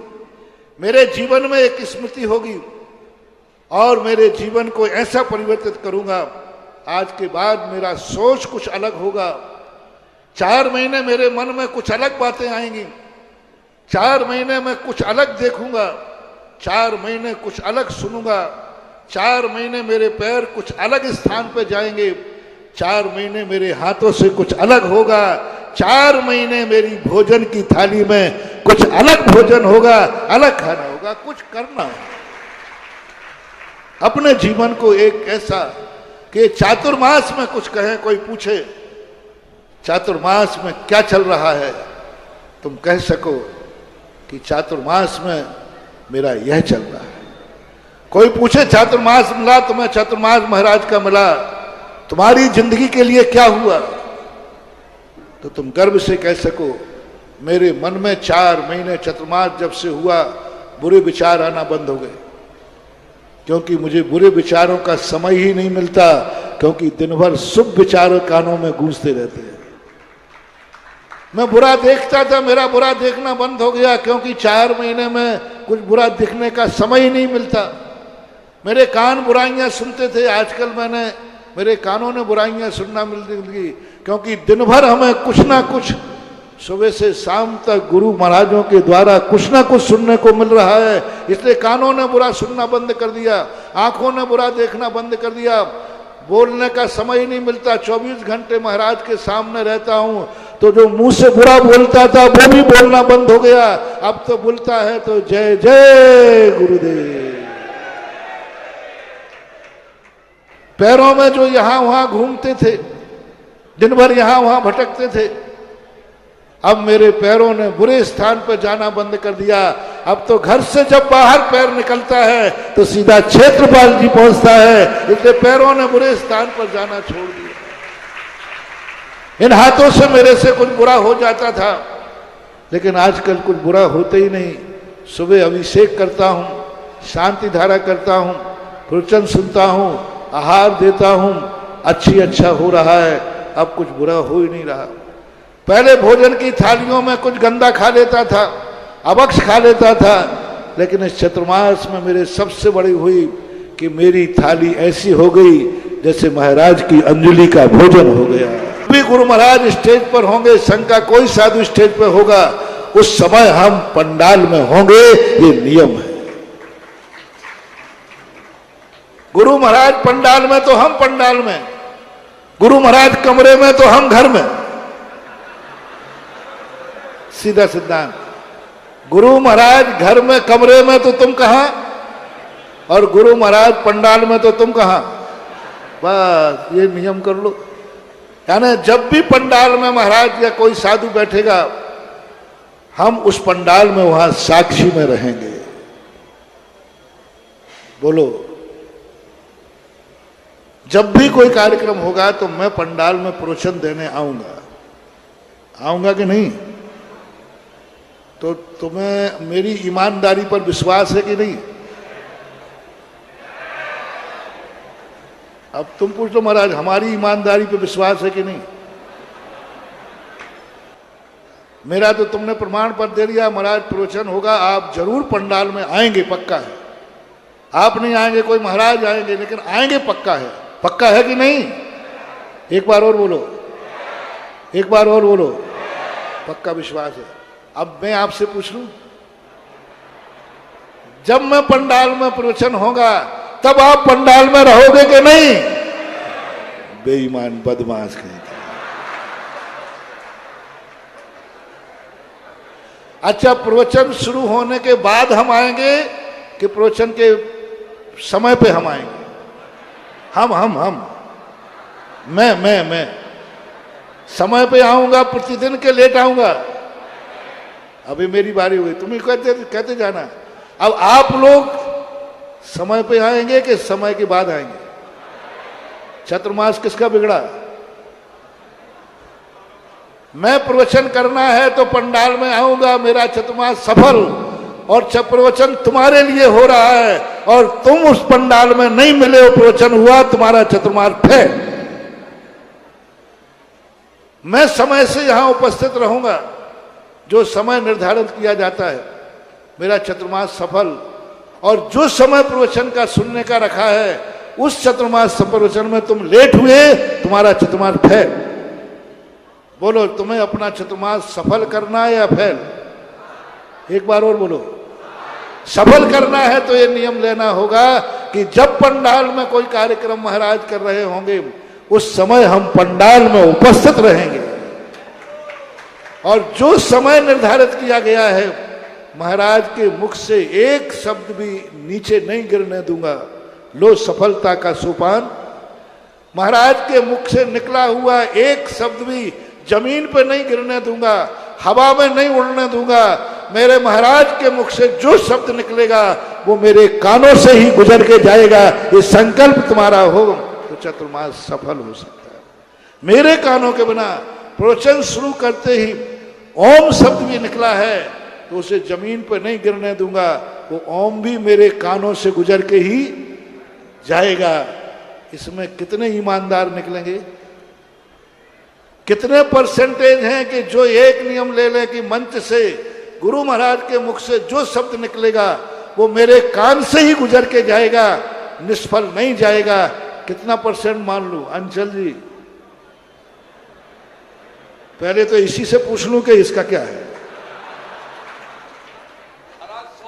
मेरे जीवन में एक स्मृति होगी और मेरे जीवन को ऐसा परिवर्तित करूंगा। आज के बाद मेरा सोच कुछ अलग होगा। 4 महीने मेरे मन में कुछ अलग बातें आएंगी, 4 महीने में कुछ अलग देखूंगा, 4 महीने कुछ अलग सुनूंगा, 4 महीने मेरे पैर कुछ अलग स्थान पर जाएंगे, 4 महीने मेरे हाथों से कुछ अलग होगा, 4 महीने मेरी भोजन की थाली में कुछ अलग भोजन होगा, अलग खाना होगा, कुछ करना होगा। अपने जीवन को एक ऐसा कि चातुर्मास में कुछ कहें, कोई पूछे चातुर्मास में क्या चल रहा है, तुम कह सको कि चातुर्मास में मेरा यह चल रहा है। कोई पूछे चातुर्मास मिला तुम्हें, चातुर्मास महाराज का मिला, तुम्हारी जिंदगी के लिए क्या हुआ, तो तुम गर्व से कह सको मेरे मन में 4 महीने चातुर्मास जब से हुआ बुरे विचार आना बंद हो गए, क्योंकि मुझे बुरे विचारों का समय ही नहीं मिलता, क्योंकि दिन भर शुभ विचारों कानों में गूंजते रहते हैं। मैं बुरा देखता था, मेरा बुरा देखना बंद हो गया, क्योंकि 4 महीने में कुछ बुरा दिखने का समय ही नहीं मिलता। मेरे कान बुराइयां सुनते थे, आजकल मेरे कानों ने बुराइयां सुनना मिल गई, क्योंकि दिन भर हमें कुछ ना कुछ सुबह से शाम तक गुरु महाराजों के द्वारा कुछ ना कुछ सुनने को मिल रहा है। इसलिए कानों ने बुरा सुनना बंद कर दिया, आंखों ने बुरा देखना बंद कर दिया, बोलने का समय ही नहीं मिलता। 24 घंटे महाराज के सामने रहता हूं, तो जो मुंह से बुरा बोलता था वो भी बोलना बंद हो गया। अब तो बोलता है तो जय जय गुरुदेव। पैरों में जो यहां वहां घूमते थे, दिन भर यहां वहां भटकते थे, अब मेरे पैरों ने बुरे स्थान पर जाना बंद कर दिया। अब तो घर से जब बाहर पैर निकलता है तो सीधा क्षेत्रपाल जी पहुंचता है, इसलिए पैरों ने बुरे स्थान पर जाना छोड़ दिया। इन हाथों से मेरे से कुछ बुरा हो जाता था, लेकिन आजकल कुछ बुरा होता ही नहीं। सुबह अभिषेक करता हूं, शांति धारा करता हूं, प्रवचन सुनता हूं, आहार देता हूं, अच्छा हो रहा है, अब कुछ बुरा हो ही नहीं रहा। पहले भोजन की थालियों में कुछ गंदा खा लेता था, अभक्ष खा लेता था, लेकिन इस चातुर्मास में मेरे सबसे बड़ी हुई कि मेरी थाली ऐसी हो गई जैसे महाराज की अंजलि का भोजन हो गया। भी गुरु महाराज स्टेज पर होंगे, संघ का कोई साधु स्टेज पर होगा, उस समय हम पंडाल में होंगे, ये नियम है। गुरु महाराज पंडाल में तो हम पंडाल में, गुरु महाराज कमरे में तो हम घर में, सीधा सिद्धांत। गुरु महाराज घर में कमरे में तो तुम कहां, और गुरु महाराज पंडाल में तो तुम कहां। बस ये नियम कर लो। यानी जब भी पंडाल में महाराज या कोई साधु बैठेगा, हम उस पंडाल में वहां साक्षी में रहेंगे। बोलो, जब भी कोई कार्यक्रम होगा तो मैं पंडाल में प्रवचन देने आऊंगा कि नहीं? तो तुम्हें मेरी ईमानदारी पर विश्वास है कि नहीं? अब तुम पूछ लो महाराज, हमारी ईमानदारी पर विश्वास है कि नहीं? मेरा तो तुमने प्रमाण पत्र दे दिया, महाराज प्रवचन होगा, आप जरूर पंडाल में आएंगे, पक्का है। आप नहीं आएंगे, कोई महाराज आएंगे, लेकिन आएंगे पक्का है। पक्का है कि नहीं? एक बार और बोलो, एक बार और बोलो, पक्का विश्वास है। अब मैं आपसे पूछ लूं, जब मैं पंडाल में प्रवचन होगा तब आप पंडाल में रहोगे कि नहीं? बेईमान बदमाश कहते हैं। अच्छा, प्रवचन शुरू होने के बाद हम आएंगे कि प्रवचन के समय पे हम आएंगे? हम मैं समय पे आऊंगा, प्रतिदिन के लेट आऊंगा। अभी मेरी बारी हुई, तुम ही कहते जाना। अब आप लोग समय पे आएंगे कि समय के बाद आएंगे? चातुर्मास किसका बिगड़ा? मैं प्रवचन करना है तो पंडाल में आऊंगा, मेरा चातुर्मास सफल। और प्रवचन तुम्हारे लिए हो रहा है और तुम उस पंडाल में नहीं मिले हो, प्रवचन हुआ, तुम्हारा चतुर्मास फेल। मैं समय से यहां उपस्थित रहूंगा, जो समय निर्धारित किया जाता है, मेरा चतुर्मास सफल। और जो समय प्रवचन का सुनने का रखा है, उस चतुर्मास प्रवचन में तुम लेट हुए, तुम्हारा चतुर्मास फेल। बोलो, तुम्हें अपना चतुर्मास सफल करना है या फेल? एक बार और बोलो। सफल करना है तो ये नियम लेना होगा कि जब पंडाल में कोई कार्यक्रम महाराज कर रहे होंगे, उस समय हम पंडाल में उपस्थित रहेंगे। और जो समय निर्धारित किया गया है, महाराज के मुख से एक शब्द भी नीचे नहीं गिरने दूंगा। लो सफलता का सोपान। महाराज के मुख से निकला हुआ एक शब्द भी जमीन पे नहीं गिरने दूंगा, हवा में नहीं उड़ने दूंगा। मेरे महाराज के मुख से जो शब्द निकलेगा वो मेरे कानों से ही गुजर के जाएगा। ये संकल्प तुम्हारा हो तो चतुर्मास सफल हो सकता है। मेरे कानों के बिना प्रवचन शुरू करते ही ओम शब्द भी निकला है तो उसे जमीन पर नहीं गिरने दूंगा। वो ओम भी मेरे कानों से गुजर के ही जाएगा। इसमें कितने ईमानदार निकलेंगे? कितने परसेंटेज हैं कि जो एक नियम ले लें कि मंच से गुरु महाराज के मुख से जो शब्द निकलेगा वो मेरे कान से ही गुजर के जाएगा, निष्फल नहीं जाएगा। कितना परसेंट मान लूं? अंचल जी, पहले तो इसी से पूछ लूं कि इसका क्या है।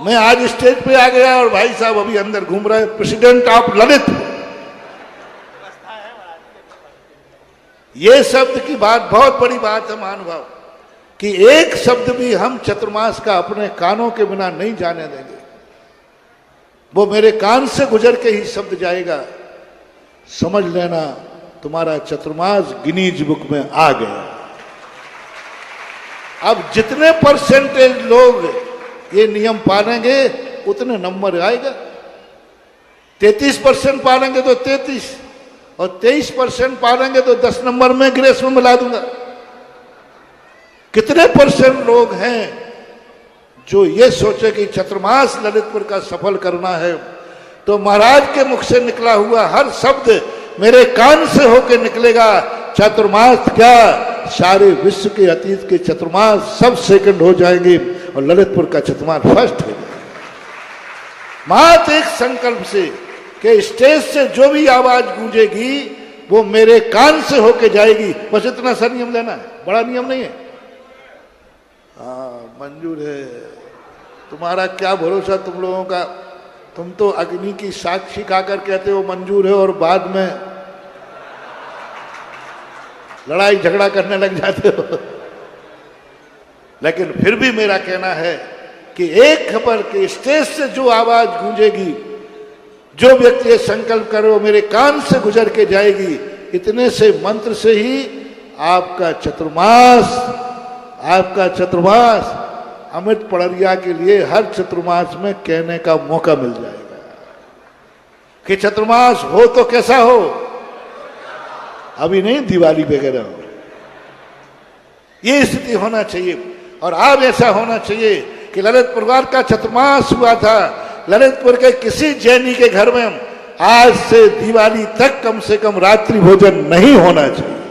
मैं आज स्टेज पे आ गया और भाई साहब अभी अंदर घूम रहे हैं, प्रेसिडेंट ऑफ ललित। ये शब्द की बात बहुत बड़ी बात है महानुभाव, कि एक शब्द भी हम चतुर्मास का अपने कानों के बिना नहीं जाने देंगे। वो मेरे कान से गुजर के ही शब्द जाएगा। समझ लेना, तुम्हारा चतुर्मास गिनीज बुक में आ गया। अब जितने परसेंटेज लोग ये नियम पालेंगे उतने नंबर आएगा। 33% पालेंगे तो 33, और 23% पालेंगे तो 10 नंबर में ग्रेस में मिला दूंगा। कितने परसेंट लोग हैं जो ये सोचे कि चतुर्मास ललितपुर का सफल करना है, तो महाराज के मुख से निकला हुआ हर शब्द मेरे कान से होकर निकलेगा। चतुर्मास क्या, सारे विश्व के अतीत के चतुर्मास सब सेकंड हो जाएंगे और ललितपुर का चतुर्मास फर्स्ट हो जाएगा। मात्र एक संकल्प से कि स्टेज से जो भी आवाज गूंजेगी वो मेरे कान से होके जाएगी। बस इतना सा नियम लेना है, बड़ा नियम नहीं है। हाँ, मंजूर है। तुम्हारा क्या भरोसा तुम लोगों का? तुम तो अग्नि की साक्षी खाकर कहते हो मंजूर है और बाद में लड़ाई झगड़ा करने लग जाते हो। लेकिन फिर भी मेरा कहना है कि एक खबर के स्टेज से जो आवाज गूंजेगी, जो व्यक्ति ये संकल्प करे वो मेरे कान से गुजर के जाएगी। इतने से मंत्र से ही आपका चतुर्मास अमित पड़रिया के लिए हर चतुर्मास में कहने का मौका मिल जाएगा कि चतुर्मास हो तो कैसा हो, अभी नहीं दिवाली वगैरह हो। ये स्थिति होना चाहिए। और अब ऐसा होना चाहिए कि ललित परिवार का चतुर्मास हुआ था, ललितपुर के किसी जैनी के घर में आज से दिवाली तक कम से कम रात्रि भोजन नहीं होना चाहिए।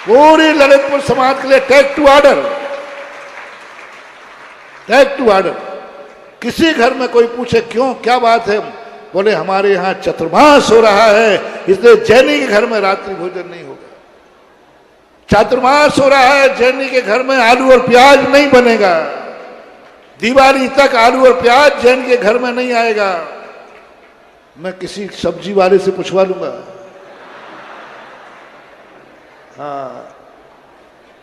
पूरी ललितपुर समाज के लिए टेक टू ऑर्डर। किसी घर में कोई पूछे क्यों, क्या बात है, बोले हमारे यहाँ चतुर्मास हो रहा है इसलिए जैनी के घर में रात्रि भोजन नहीं होगा। चातुर्मास हो रहा है, जैनी के घर में आलू और प्याज नहीं बनेगा। दिवाली तक आलू और प्याज जैन के घर में नहीं आएगा। मैं किसी सब्जी वाले से पूछवा लूंगा। हाँ,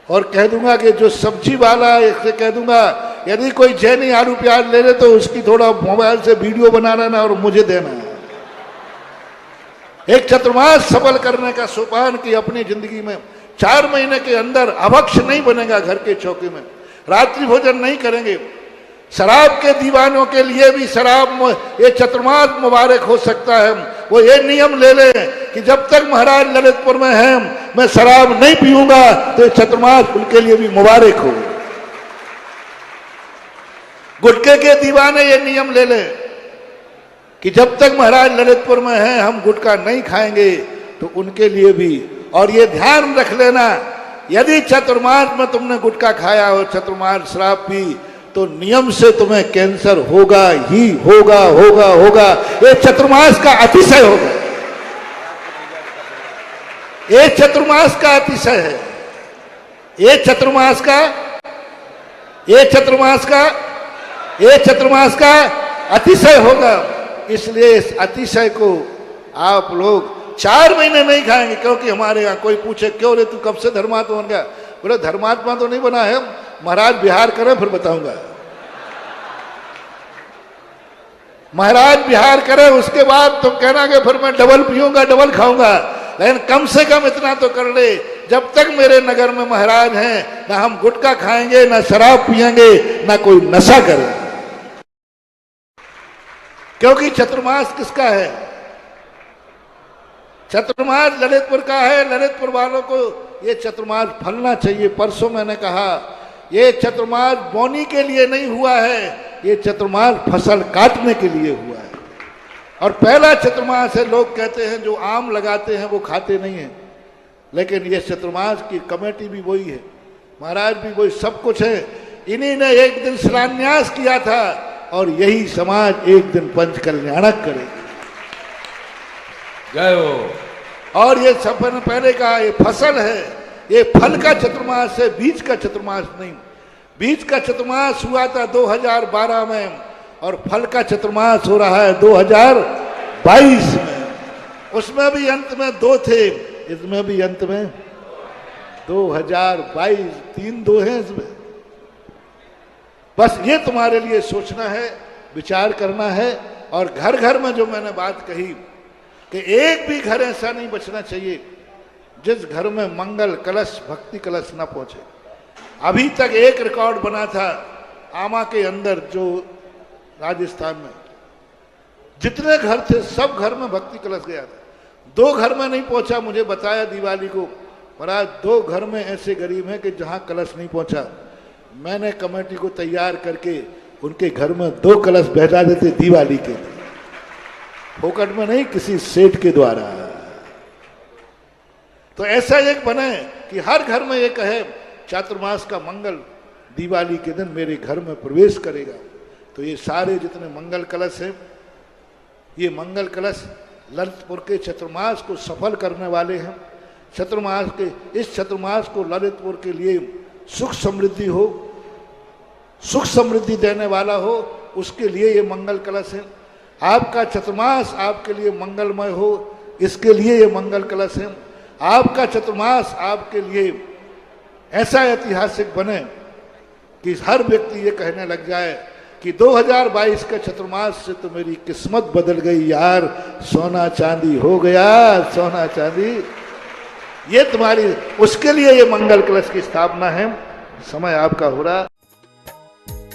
और कह दूंगा कि जो सब्जी वाला है इससे कह दूंगा यदि कोई जैनी आलू प्याज ले ले तो उसकी थोड़ा मोबाइल से वीडियो बना लेना और मुझे देना। एक चतुर्मास सफल करने का सोपान की अपनी जिंदगी में 4 महीने के अंदर अभक्ष नहीं बनेगा। घर के चौके में रात्रि भोजन नहीं करेंगे। शराब के दीवानों के लिए भी शराब ये चतुर्मास मुबारक हो सकता है। वो ये नियम ले ले कि जब तक महाराज ललितपुर में हैं मैं शराब नहीं पीऊंगा, तो चतुर्मास उनके लिए भी मुबारक हो। गुटखे के दीवाने ये नियम ले ले कि जब तक महाराज ललितपुर में हैं हम गुटखा नहीं खाएंगे, तो उनके लिए भी। और ये ध्यान रख लेना, यदि चतुर्मास में तुमने गुटखा खाया और चतुर्मास शराब पी, तो नियम से तुम्हें कैंसर होगा ही होगा होगा होगा। ये चतुर्मास का अतिशय होगा, ये चतुर्मास का अतिशय है, ये चतुर्मास का, ये चतुर्मास का, ये चतुर्मास का अतिशय होगा। इसलिए इस अतिशय को आप लोग 4 महीने नहीं खाएंगे। क्योंकि हमारे यहाँ कोई पूछे क्यों रे तू कब से धर्मात्मा बन गया? बोले धर्मात्मा तो नहीं बना है, महाराज बिहार करें फिर बताऊंगा। महाराज बिहार करें उसके बाद तुम कहना कि फिर मैं डबल पीऊंगा डबल खाऊंगा। लेकिन कम से कम इतना तो कर ले, जब तक मेरे नगर में महाराज हैं ना हम गुटखा खाएंगे, ना शराब पिएंगे, ना कोई नशा करेंगे। क्योंकि चतुर्मास किसका है? चतुर्मास ललितपुर का है। ललितपुर वालों को ये चतुर्मास फलना चाहिए। परसों मैंने कहा ये चतुर्मास बोनी के लिए नहीं हुआ है, ये चतुर्मास फसल काटने के लिए हुआ है। और पहला चतुर्मास है, लोग कहते हैं जो आम लगाते हैं वो खाते नहीं हैं, लेकिन ये चतुर्मास की कमेटी भी वही है, महाराज भी वही, सब कुछ है। इन्हीं ने एक दिन शिलान्यास किया था और यही समाज एक दिन पंच कल्याणक करेगा। जय हो। और ये सब मैंने पहले कहा ये फसल है, ये फल का चतुर्मास है, बीज का चतुर्मास नहीं। बीज का चतुर्मास हुआ था 2012 में और फल का चतुर्मास हो रहा है 2022 में। उसमें भी अंत में 2 थे, इसमें भी अंत में 2022, 3 2 हैं इसमें। बस ये तुम्हारे लिए सोचना है, विचार करना है। और घर घर में जो मैंने बात कही कि एक भी घर ऐसा नहीं बचना चाहिए जिस घर में मंगल कलश, भक्ति कलश न पहुंचे। अभी तक एक रिकॉर्ड बना था आमा के अंदर, जो राजस्थान में जितने घर थे सब घर में भक्ति कलश गया था। 2 घर में नहीं पहुंचा, मुझे बताया दिवाली को महाराज 2 घर में ऐसे गरीब हैं कि जहां कलश नहीं पहुंचा। मैंने कमेटी को तैयार करके उनके घर में 2 कलश भेजा देते दिवाली के, फोकट में नहीं, किसी सेठ के द्वारा। तो ऐसा एक बने कि हर घर में ये कहे चातुर्मास का मंगल दिवाली के दिन मेरे घर में प्रवेश करेगा। तो ये सारे जितने मंगल कलश हैं, ये मंगल कलश ललितपुर के चतुर्मास को सफल करने वाले हैं। चतुर्मास के, इस चतुर्मास को ललितपुर के लिए सुख समृद्धि हो, सुख समृद्धि देने वाला हो, उसके लिए ये मंगल कलश है। आपका चतुर्मास आपके लिए मंगलमय हो, इसके लिए ये मंगल कलश है। आपका चतुर्मास आपके लिए ऐसा ऐतिहासिक बने कि हर व्यक्ति ये कहने लग जाए कि 2022 का चतुर्मास से तो मेरी किस्मत बदल गई यार, सोना चांदी हो गया, सोना चांदी। ये तुम्हारी, उसके लिए ये मंगल कलश की स्थापना है। समय आपका हो रहा।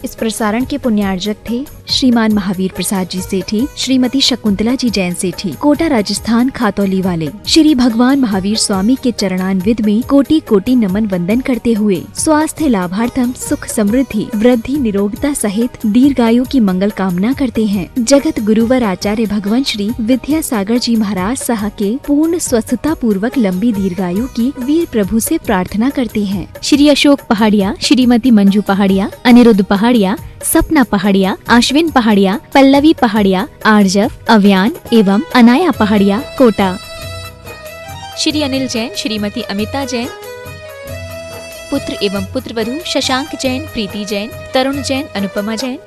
इस प्रसारण के पुण्यार्जक थे श्रीमान महावीर प्रसाद जी सेठी, श्रीमती शकुंतला जी जैन सेठी, कोटा राजस्थान खातौली वाले। श्री भगवान महावीर स्वामी के चरणान्विद में कोटि कोटि नमन वंदन करते हुए स्वास्थ्य लाभार्थम, सुख समृद्धि, वृद्धि, निरोगता सहित दीर्घायु की मंगल कामना करते हैं। जगत गुरुवर आचार्य भगवान श्री विद्यासागर जी महाराज साह के पूर्ण स्वस्थता पूर्वक लंबी दीर्घायु की वीर प्रभु से प्रार्थना करते हैं। श्री अशोक पहाड़िया, श्रीमती मंजू पहाड़िया, अनिरुद्ध पहाड़िया, सपना पहाड़िया, आश्विन पहाड़िया, पल्लवी पहाड़िया, आर्जव, अव्यान एवं अनाया पहाड़िया, कोटा। श्री अनिल जैन, श्रीमती अमिता जैन, पुत्र एवं पुत्रवधू शशांक जैन, प्रीति जैन, तरुण जैन, अनुपमा जैन।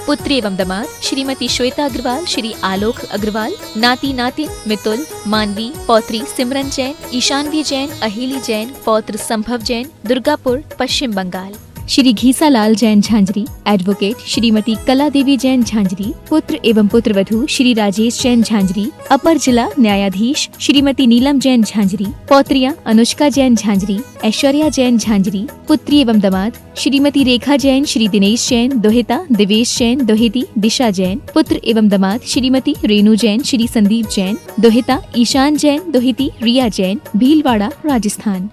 पुत्री एवं दामाद श्रीमती श्वेता अग्रवाल, श्री आलोक अग्रवाल, नाती नातिन मितुल, मानवी, पौत्री सिमरन जैन, ईशानवी जैन, अहिली जैन, पौत्र संभव जैन, दुर्गापुर, पश्चिम बंगाल। श्री घीसालाल जैन झांझरी, एडवोकेट श्रीमती कला देवी जैन झांझरी, पुत्र एवं पुत्रवधू श्री राजेश जैन झांझरी, अपर जिला न्यायाधीश श्रीमती नीलम जैन झांझरी, पौत्रियां अनुष्का जैन झांझरी, ऐश्वर्या जैन झांझरी, पुत्री एवं दामाद श्रीमती रेखा जैन, श्री दिनेश जैन, दोहिता दिवेश जैन, दोहिती दिशा जैन, पुत्र एवं दामाद श्रीमती रेणु जैन, श्री संदीप जैन, दोहिता ईशान जैन, दोहिती रिया जैन, भीलवाड़ा, राजस्थान।